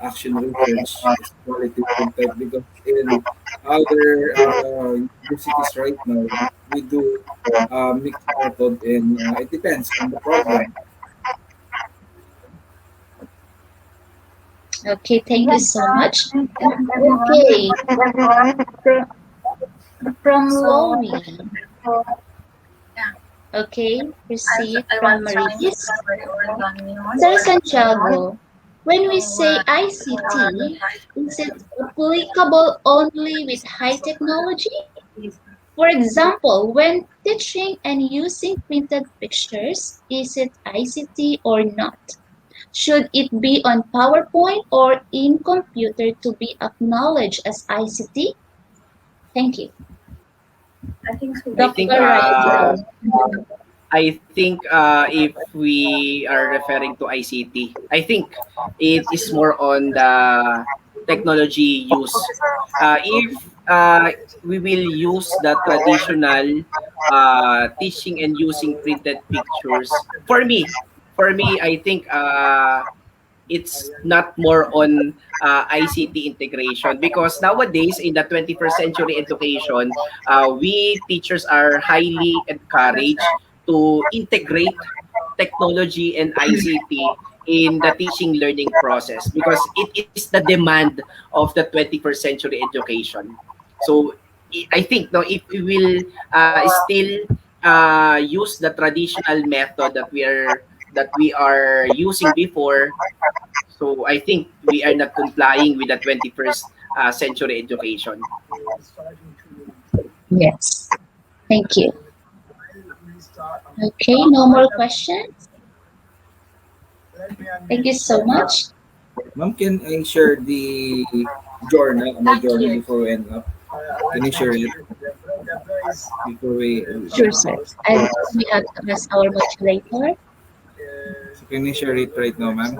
B: action research, it's qualitative type because in other universities right now, we do mixed method and it depends on the problem.
A: Okay, thank you so much. Okay, from Lomi. Okay, proceed from Maris. Sir Santiago, when we say ICT, is it applicable only with high technology? For example, when teaching and using printed pictures, is it ICT or not? Should it be on PowerPoint or in computer to be acknowledged as ICT? Thank you.
C: I think
A: Dr. Raito.
C: I think if we are referring to ICT, I think it is more on the technology use. If we will use the traditional teaching and using printed pictures, for me, I think it's not more on ICT integration because nowadays in the 21st century education, we teachers are highly encouraged to integrate technology and ICT in the teaching learning process because it is the demand of the 21st century education. So I think no, if we will still use the traditional method that we are using before, so I think we are not complying with the 21st century education.
A: Yes. Thank you. Okay, no more questions. Thank you so much.
B: Ma'am, can I share the journal, my journal before we end up? Can you share it before we
A: Sure, sir. And we have to ask our moderator.
B: so can you share it right now, ma'am?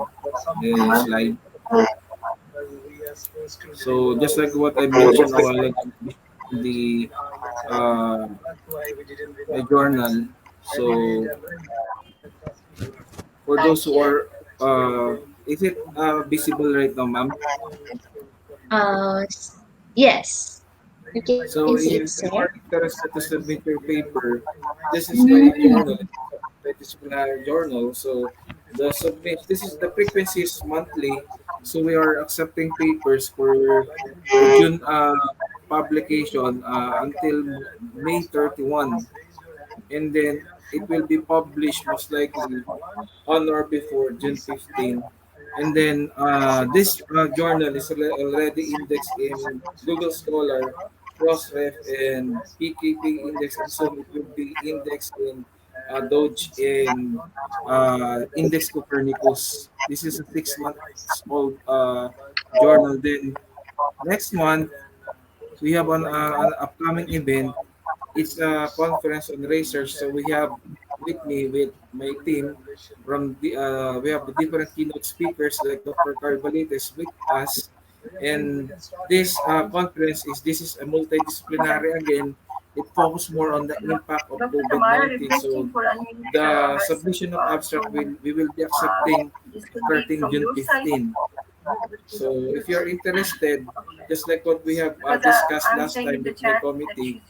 B: The slide. So just like what I mentioned a while ago, the uh, my journal. So for those who are is it visible right now, ma'am?
A: Yes, you can see
B: So
A: it,
B: if
A: sir.
B: you are interested to submit your paper, this is my
A: Mm,
B: journal, the disciplinary journal. So the submit this is the frequency is monthly. So we are accepting papers for June publication until May 31, and then it will be published most likely on or before June 15. And then this journal is already indexed in Google Scholar, Crossref, and PKP index, and soon it will be indexed in Doge and Index Copernicus. This is a 6 month old journal. Then next month, we have an upcoming event. It's a conference on research. So we have with me with my team from the we have the different keynote speakers like Dr. Carbalites with us, and this conference is this is a multidisciplinary again. It focuses more on the impact of COVID-19. So the submission of abstract will we will be accepting starting June 15. So if you're interested, just like what we have discussed last time with my committee,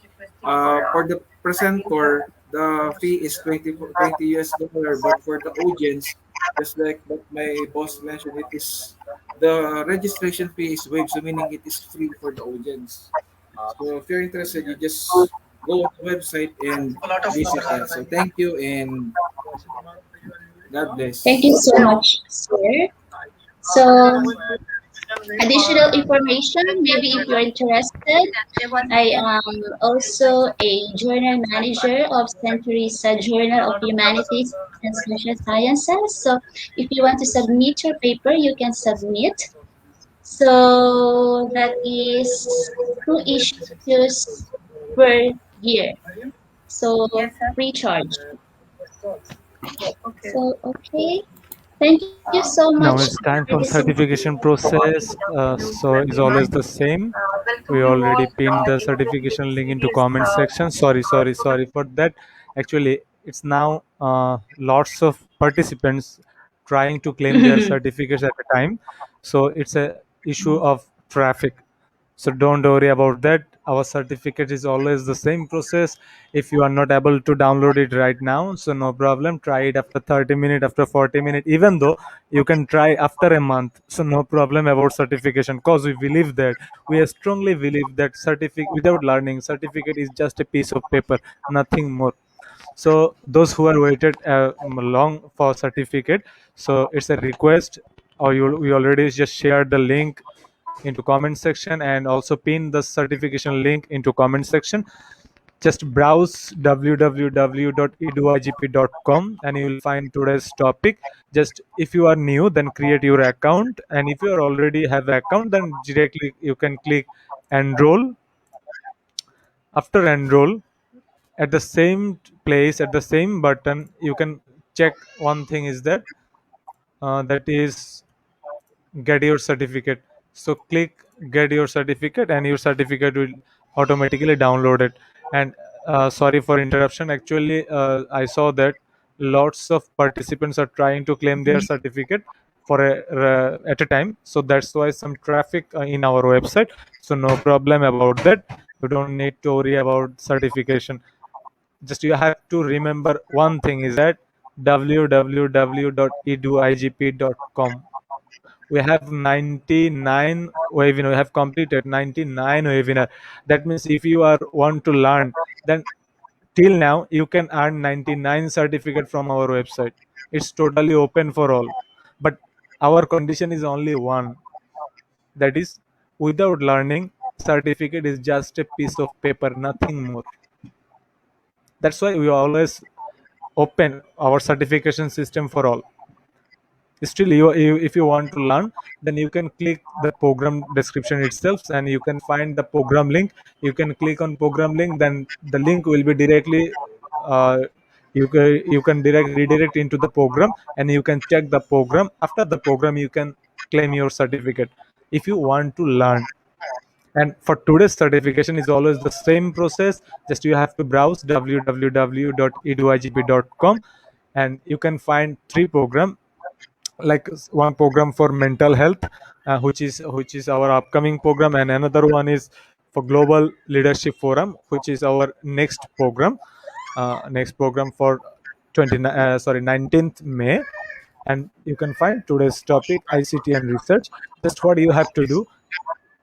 B: for the presenter, the fee is 20 US dollar, but for the audience, just like what my boss mentioned, it is the registration fee is waived, so meaning it is free for the audience. So if you're interested, you just go on the website and visit that. So thank you and God
A: thank you
B: bless.
A: so much, sir. So, additional information, maybe if you're interested, I am also a journal manager of Century's Journal of Humanities and Social Sciences. So, if you want to submit your paper, you can submit. So, that is 2 issues per year. So, free charge. So, okay. Thank you so much
D: Now it's
A: for
D: time
A: this.
D: for certification process. So it's always the same. We already pinned the certification link into comment section. Sorry for that. Actually, it's now lots of participants trying to claim their certificates at a time. So it's a issue of traffic. So don't worry about that. Our certificate is always the same process. If you are not able to download it right now, so no problem, try it after 30 minutes, after 40 minutes, even though you can try after a month. So no problem about certification, because we believe that, we strongly believe that certificate without learning, certificate is just a piece of paper, nothing more. So those who are waited long for certificate, so it's a request, or we already just shared the link into comment section, and also pin the certification link into comment section. Just browse www.eduigp.com and you will find today's topic. Just if you are new, then create your account, and if you are already have account, then directly you can click enroll. After enroll, at the same place, at the same button, you can check one thing is that, that is get your certificate. So click get your certificate, and your certificate will automatically download it. And sorry for interruption, actually I saw that lots of participants are trying to claim their certificate for at a time, so that's why some traffic in our website. So no problem about that, you don't need to worry about certification. Just you have to remember one thing is that www.eduigp.com. We have 99 webinar, we have completed 99 webinar. That means if you are want to learn, then till now you can earn 99 certificate from our website. It's totally open for all, but our condition is only one, that is, without learning, certificate is just a piece of paper, nothing more. That's why we always open our certification system for all. Still, if you want to learn, then you can click the program description itself, and you can find the program link. You can click on program link, then the link will be directly, uh, you can redirect into the program, and you can check the program. After the program, you can claim your certificate if you want to learn. And for today's certification is always the same process. Just you have to browse www.eduigp.com, and you can find three program, like one program for mental health, which is our upcoming program, and another one is for global leadership forum, which is our next program for 19th May. And you can find today's topic, ICT and research. Just what you have to do,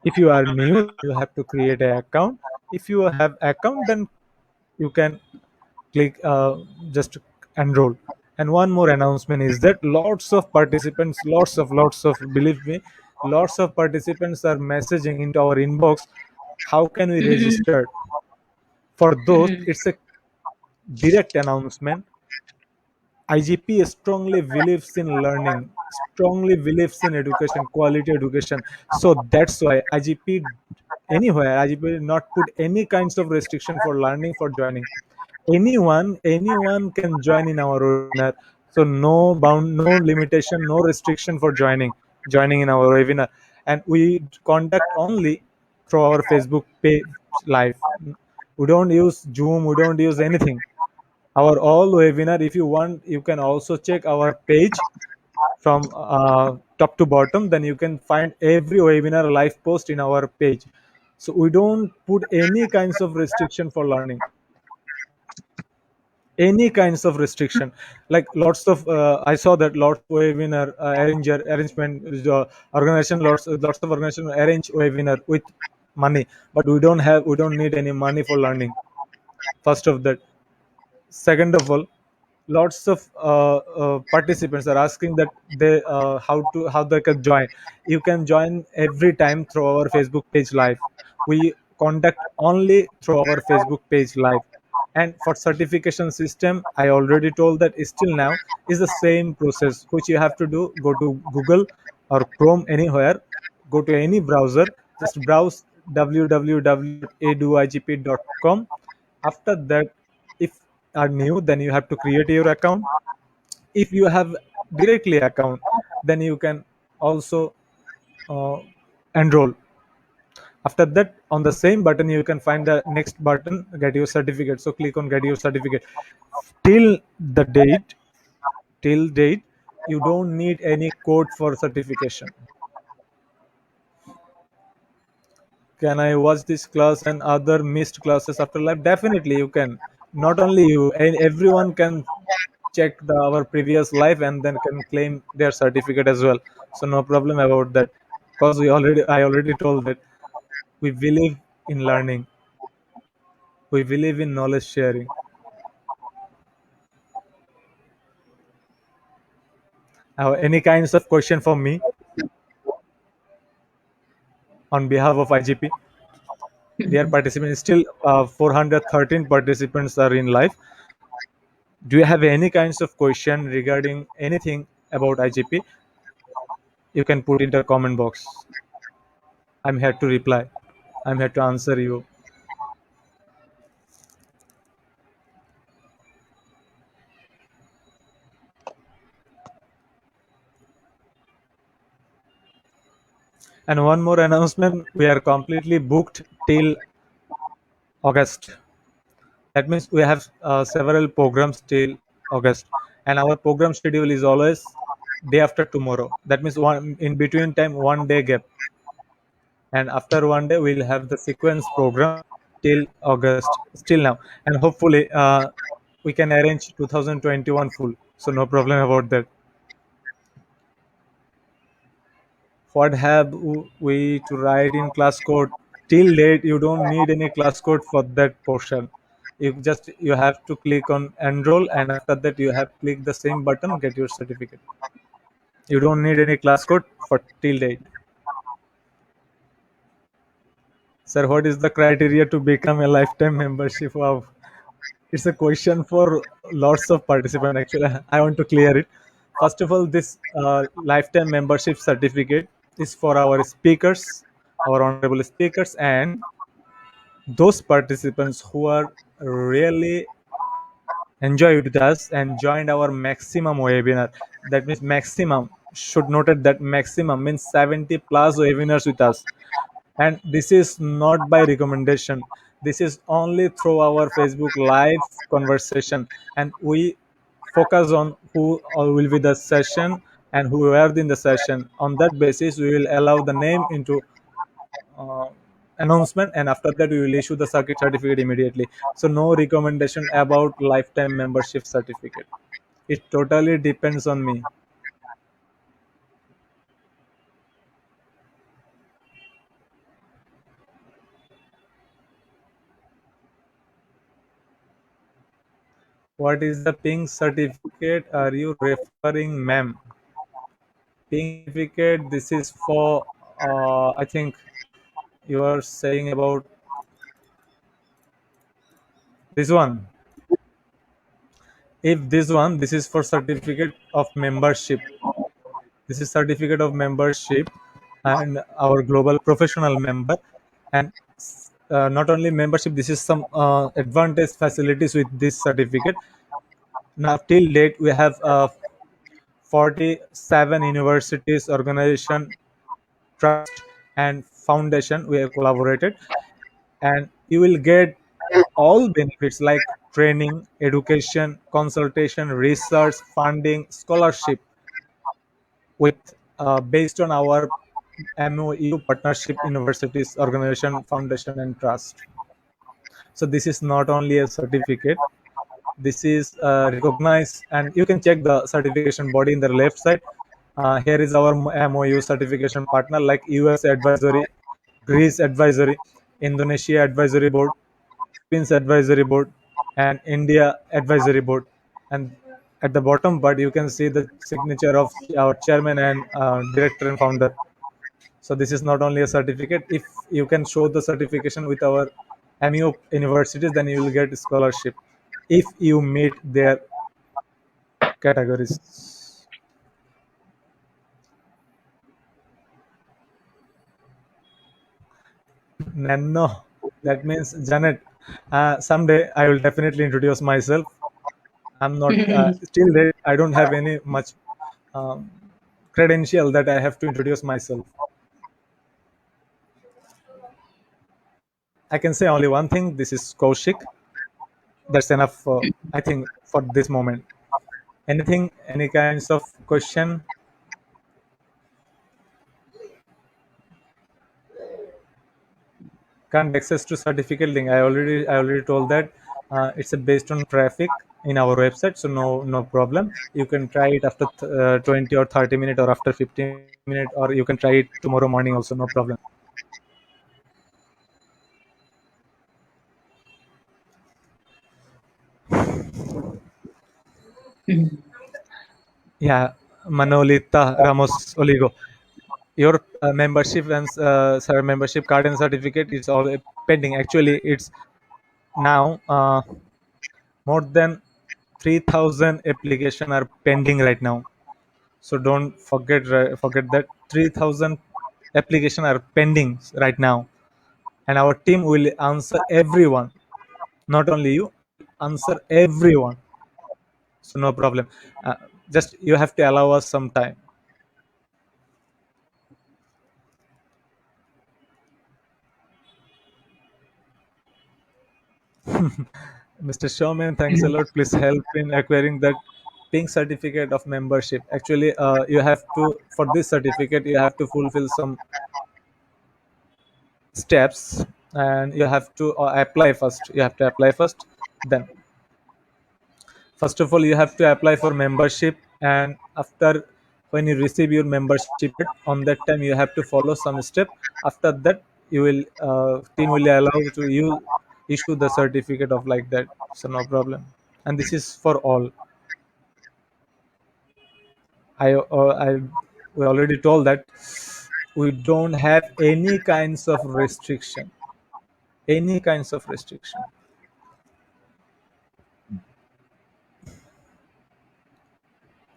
D: if you are new, then you have to create an account. If you have account, then you can click just enroll. And one more announcement is that lots of participants, lots of believe me, lots of participants are messaging into our inbox, how can we register. For those, it's a direct announcement. IGP strongly believes in learning, strongly believes in education, quality education. So that's why IGP, anywhere IGP will not put any kinds of restriction for learning, for joining. Anyone can join in our webinar. So no bound, no limitation, no restriction for joining in our webinar. And we conduct only through our Facebook page live. We don't use Zoom, we don't use anything. Our all webinar, if you want, you can also check our page from top to bottom, then you can find every webinar live post in our page. So we don't put any kinds of restriction for learning, any kinds of restriction. Like lots of I saw that lots of webinar arrangement organization, lots of organization arrange webinar with money, but we don't need any money for learning. First of that. Second of all, lots of participants are asking that they how they can join. You can join every time through our Facebook page live. We conduct only through our Facebook page live. And for certification system, I already told that still now is the same process, which you have to do. Go to Google or Chrome, anywhere, go to any browser, just browse www.eduigp.com. After that, if are new, then you have to create your account. If you have directly account, then you can also uh, enroll. After that, on the same button, you can find the next button, get your certificate. So click on get your certificate. till the date till date you don't need any code for certification. Can I watch this class and other missed classes after life? Definitely you can. Not only you, and everyone can check our previous life and then can claim their certificate as well. So no problem about that. Because I already told that we believe in learning. We believe in knowledge sharing. Any kinds of question for me on behalf of IGP? Dear participants, still 413 participants are in live. Do you have any kinds of question regarding anything about IGP? You can put in the comment box. I'm here to reply. I'm here to answer you. And one more announcement: we are completely booked till August. That means we have several programs till August, and our program schedule is always day after tomorrow. That means one in between time, 1 day gap, and after 1 day we'll have the sequence program till August. Still now, and hopefully we can arrange 2021 full. So no problem about that. What have we to write in class code? Till date you don't need any class code for that portion. You have to click on enroll, and after that you have click the same button, get your certificate. You don't need any class code for till date. Sir, what is the criteria to become a lifetime membership? Wow, it's a question for lots of participants. Actually, I want to clear it. First of all, this lifetime membership certificate is for our speakers, our honorable speakers, and those participants who are really enjoyed with us and joined our maximum webinar. That means maximum, should noted that maximum means 70 plus webinars with us. And this is not by recommendation. This is only through our Facebook live conversation, and we focus on who all will be the session and who were in the session. On that basis, we will allow the name into uh, announcement, and after that we will issue the circuit certificate immediately. So no recommendation about lifetime membership certificate. It totally depends on me. What is the pink certificate are you referring, ma'am? Pink certificate, this is for I think you are saying about this one. If this one, this is for certificate of membership. This is certificate of membership and our global professional member. And not only membership, this is some advantage facilities with this certificate. Now till date we have 47 universities, organization, trust, and foundation we have collaborated, and you will get all benefits like training, education, consultation, research, funding, scholarship with based on our MOU partnership, universities, organization, foundation, and trust. So this is not only a certificate. This is recognized, and you can check the certification body in the left side. Here is our MOU certification partner like US Advisory, Greece Advisory, Indonesia Advisory Board, Philippines Advisory Board, and India Advisory Board. And at the bottom part, you can see the signature of our chairman and director and founder. So this is not only a certificate. If you can show the certification with our MU universities, then you will get scholarship if you meet their categories. Nano, that means Janet. Someday I will definitely introduce myself. I'm not still there. I don't have any much um, credential that I have to introduce myself. I can say only one thing. This is Kaushik. That's enough, I think, for this moment. Anything, any kinds of question? Can't access to certificate link. I already told that it's based on traffic in our website, so no problem. You can try it after 20 or 30 minutes or after 15 minutes, or you can try it tomorrow morning also, no problem. Yeah, Manolita Ramos Oligo. Your membership and sir, membership card and certificate is all pending. Actually, it's now more than 3,000 application are pending right now. So don't forget that 3,000 application are pending right now, and our team will answer everyone. Not only you, answer everyone. So no problem. Uh, just you have to allow us some time. Mr. Showman, thanks a lot. Please help in acquiring that pink certificate of membership. Actually, you have to, for this certificate, you have to fulfill some steps, and you have to apply first. You have to apply first. Then, first of all, you have to apply for membership, and after when you receive your membership card, on that time you have to follow some step. After that, you will team will allow to you issue the certificate of like that. So no problem. And this is for all. I we already told that we don't have any kinds of restriction, any kinds of restriction.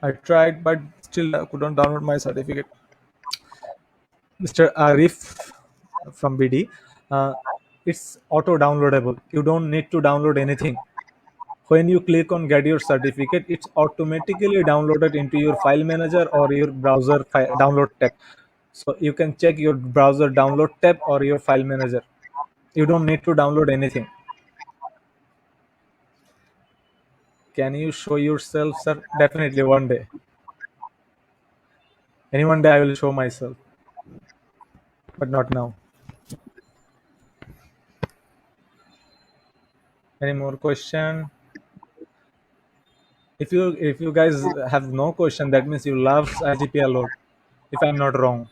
D: I tried, but still I couldn't download my certificate. Mr. Arif from BD, uh, it's auto downloadable. You don't need to download anything. When you click on get your certificate, it's automatically downloaded into your file manager or your browser download tab. So you can check your browser download tab or your file manager. You don't need to download anything. Can you show yourself, sir? Definitely one day. Any one day I will show myself, but not now. Any more question? If you guys have no question, that means you love IGP a lot. If I'm not wrong.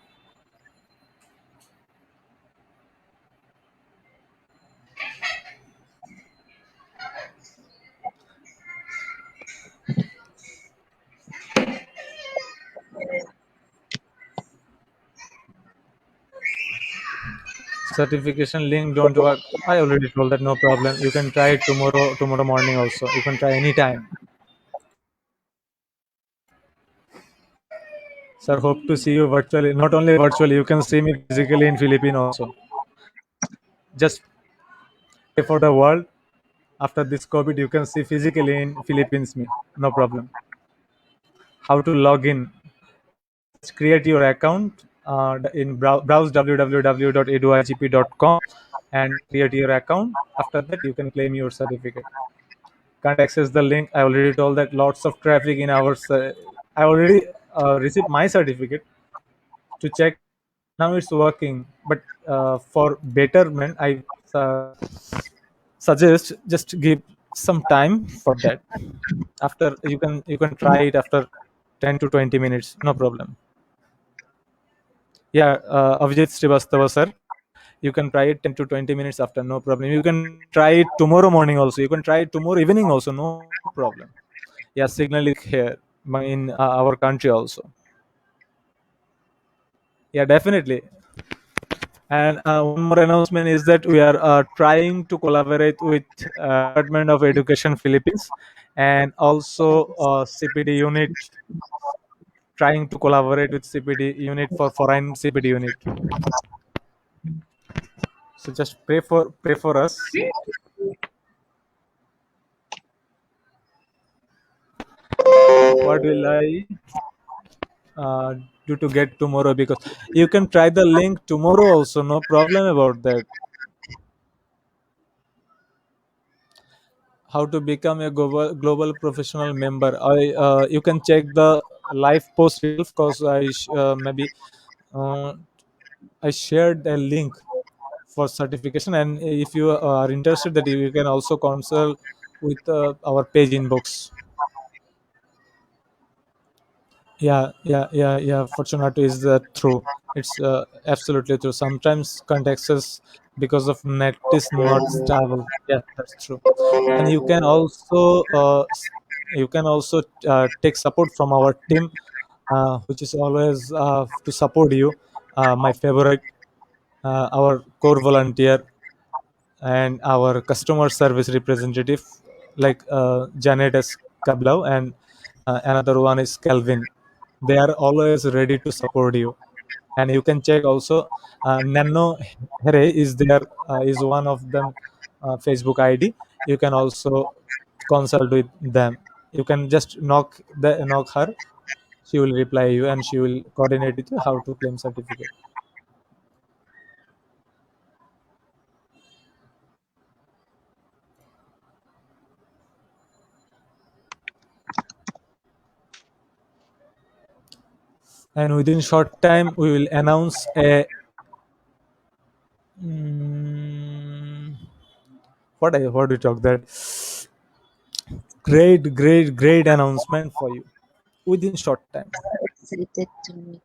D: Certification link don't work. I already told that, no problem. You can try it tomorrow morning also. You can try anytime. Sir, hope to see you virtually. Not only virtually, you can see me physically in Philippines also. Just pray for the world. After this COVID, you can see physically in Philippines me. No problem. How to log in? Just create your account in browse www.eduigp.com and create your account. After that, you can claim your certificate. Can't access the link. I already told that lots of traffic in our. I already received my certificate to check. Now it's working, but for betterment, I suggest just give some time for that. After you can try it after 10 to 20 minutes, no problem. Yeah, Avijit Srivastava, sir. You can try it 10 to 20 minutes after, no problem. You can try it tomorrow morning also. You can try it tomorrow evening also, no problem. Yeah, signal is here in our country also. Yeah, definitely. And one more announcement is that we are trying to collaborate with Department of Education Philippines, and also CPD unit, trying to collaborate with CPD unit for foreign CPD unit. So just pray for us. What will I do to get tomorrow? Because you can try the link tomorrow also, no problem about that. how to become a global professional member. You can check the live post itself, because maybe uh, I shared a link for certification, and if you are interested, that you can also consult with our page inbox. Yeah. Fortunato is true. It's absolutely true. Sometimes contexts because of net is not stable. Yeah, that's true. And you can also take support from our team, which is always to support you. My favorite, our core volunteer and our customer service representative, like Janet S. Kablau, and another one is Calvin. They are always ready to support you. And you can check also, Nano Here is one of them, Facebook ID. You can also consult with them. You can just knock her. She will reply you, and she will coordinate with you how to claim certificate. And within short time, we will announce a mm, what do you talk that great announcement for you within short time.
A: Excited to meet.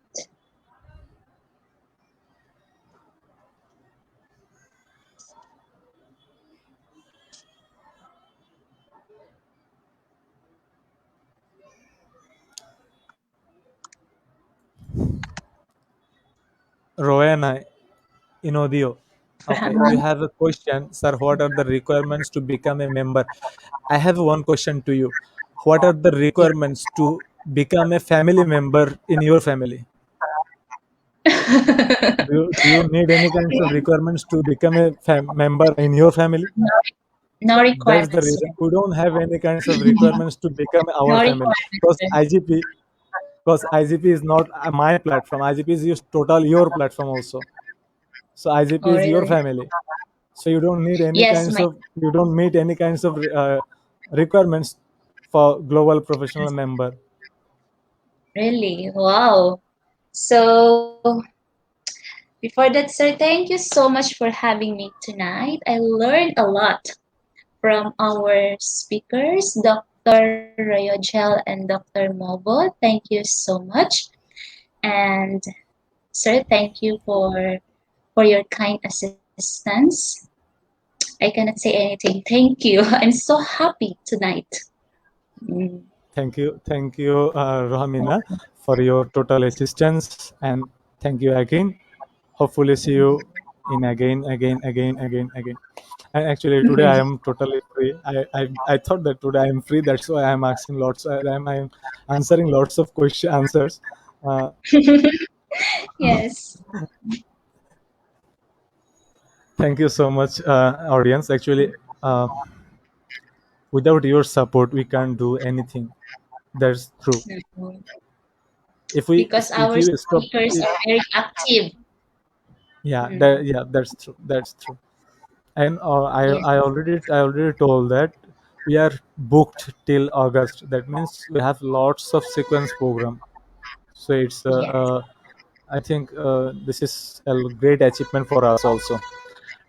D: Roena Inodio. Okay, you have a question, sir. What are the requirements to become a member? I have one question to you. What are the
A: Yeah.
D: requirements to become a family member in your family? Do you need any kinds of requirements to become a member in your family?
A: no, no
D: That's the
A: requirements.
D: reason. We don't have any kinds of requirements to become
A: No
D: our family,
A: requirements. Sir.
D: because IGP is not my platform. IGP is total your platform also. So IGP
A: Oh,
D: is your
A: really?
D: family. So
A: Yes, my
D: you don't meet any kinds of requirements for global professional member.
A: really. Wow. So before that, sir, thank you so much for having me tonight. I learned a lot from our speakers, Dr. Royogel and Dr. Mobo. Thank you so much. And sir, thank you for your kind assistance. I cannot say anything. Thank you. I'm so happy tonight. Mm.
D: Thank you, Rohamina, for your total assistance, and thank you again. Hopefully, see you in again. And actually, today I am totally free. I thought that today I am free. That's why I am asking lots. I am answering lots of question answers. Uh,
A: Yes.
D: Thank you so much, audience. Actually, uh, without your support, we can't do anything. That's true.
A: Mhm.
D: If we
A: Because
D: if
A: our
D: you stop
A: speakers
D: it,
A: are very active. Mm.
D: yeah, that's true. And
A: Yes.
D: I already told that we are booked till August. That means we have lots of sequence program. So it's
A: Yes.
D: I think this is a great achievement for us also.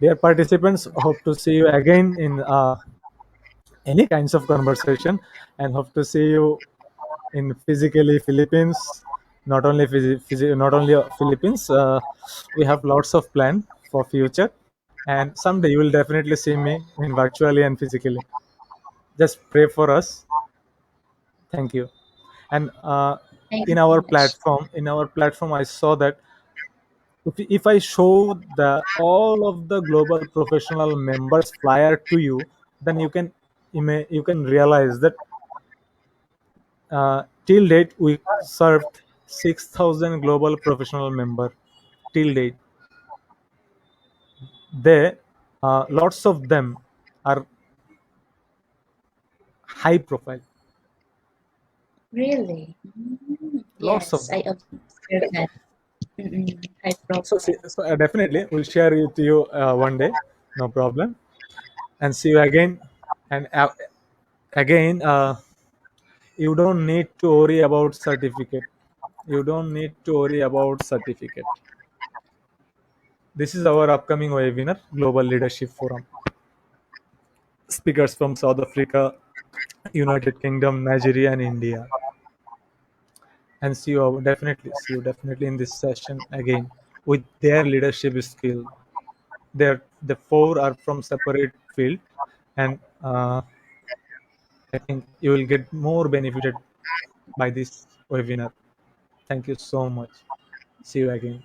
D: Dear participants, hope to see you again in any kinds of conversation, and hope to see you in physically Philippines. Not only Philippines. We have lots of plan for future, and someday you will definitely see me in virtually and physically. Just pray for us. Thank you. And
A: Thank you so much.
D: in our platform, I saw that if I show the all of the global professional members flyer to you, then you can realize that till date we served 6,000 global professional member. Till date, they lots of them are high profile.
A: Really? Mm.
D: Lots of
A: Yes,
D: them.
A: I observed that. Mm-mm. High
D: So,
A: profile.
D: definitely we'll share it to you one day. No problem. And see you again. And again, you don't need to worry about certificate. You don't need to worry about certificate. This is our upcoming webinar, Global Leadership Forum. Speakers from South Africa, United Kingdom, Nigeria, and India. And see you definitely in this session again with their leadership skill. The four are from separate field, and I think you will get more benefited by this webinar. Thank you so much. See you again.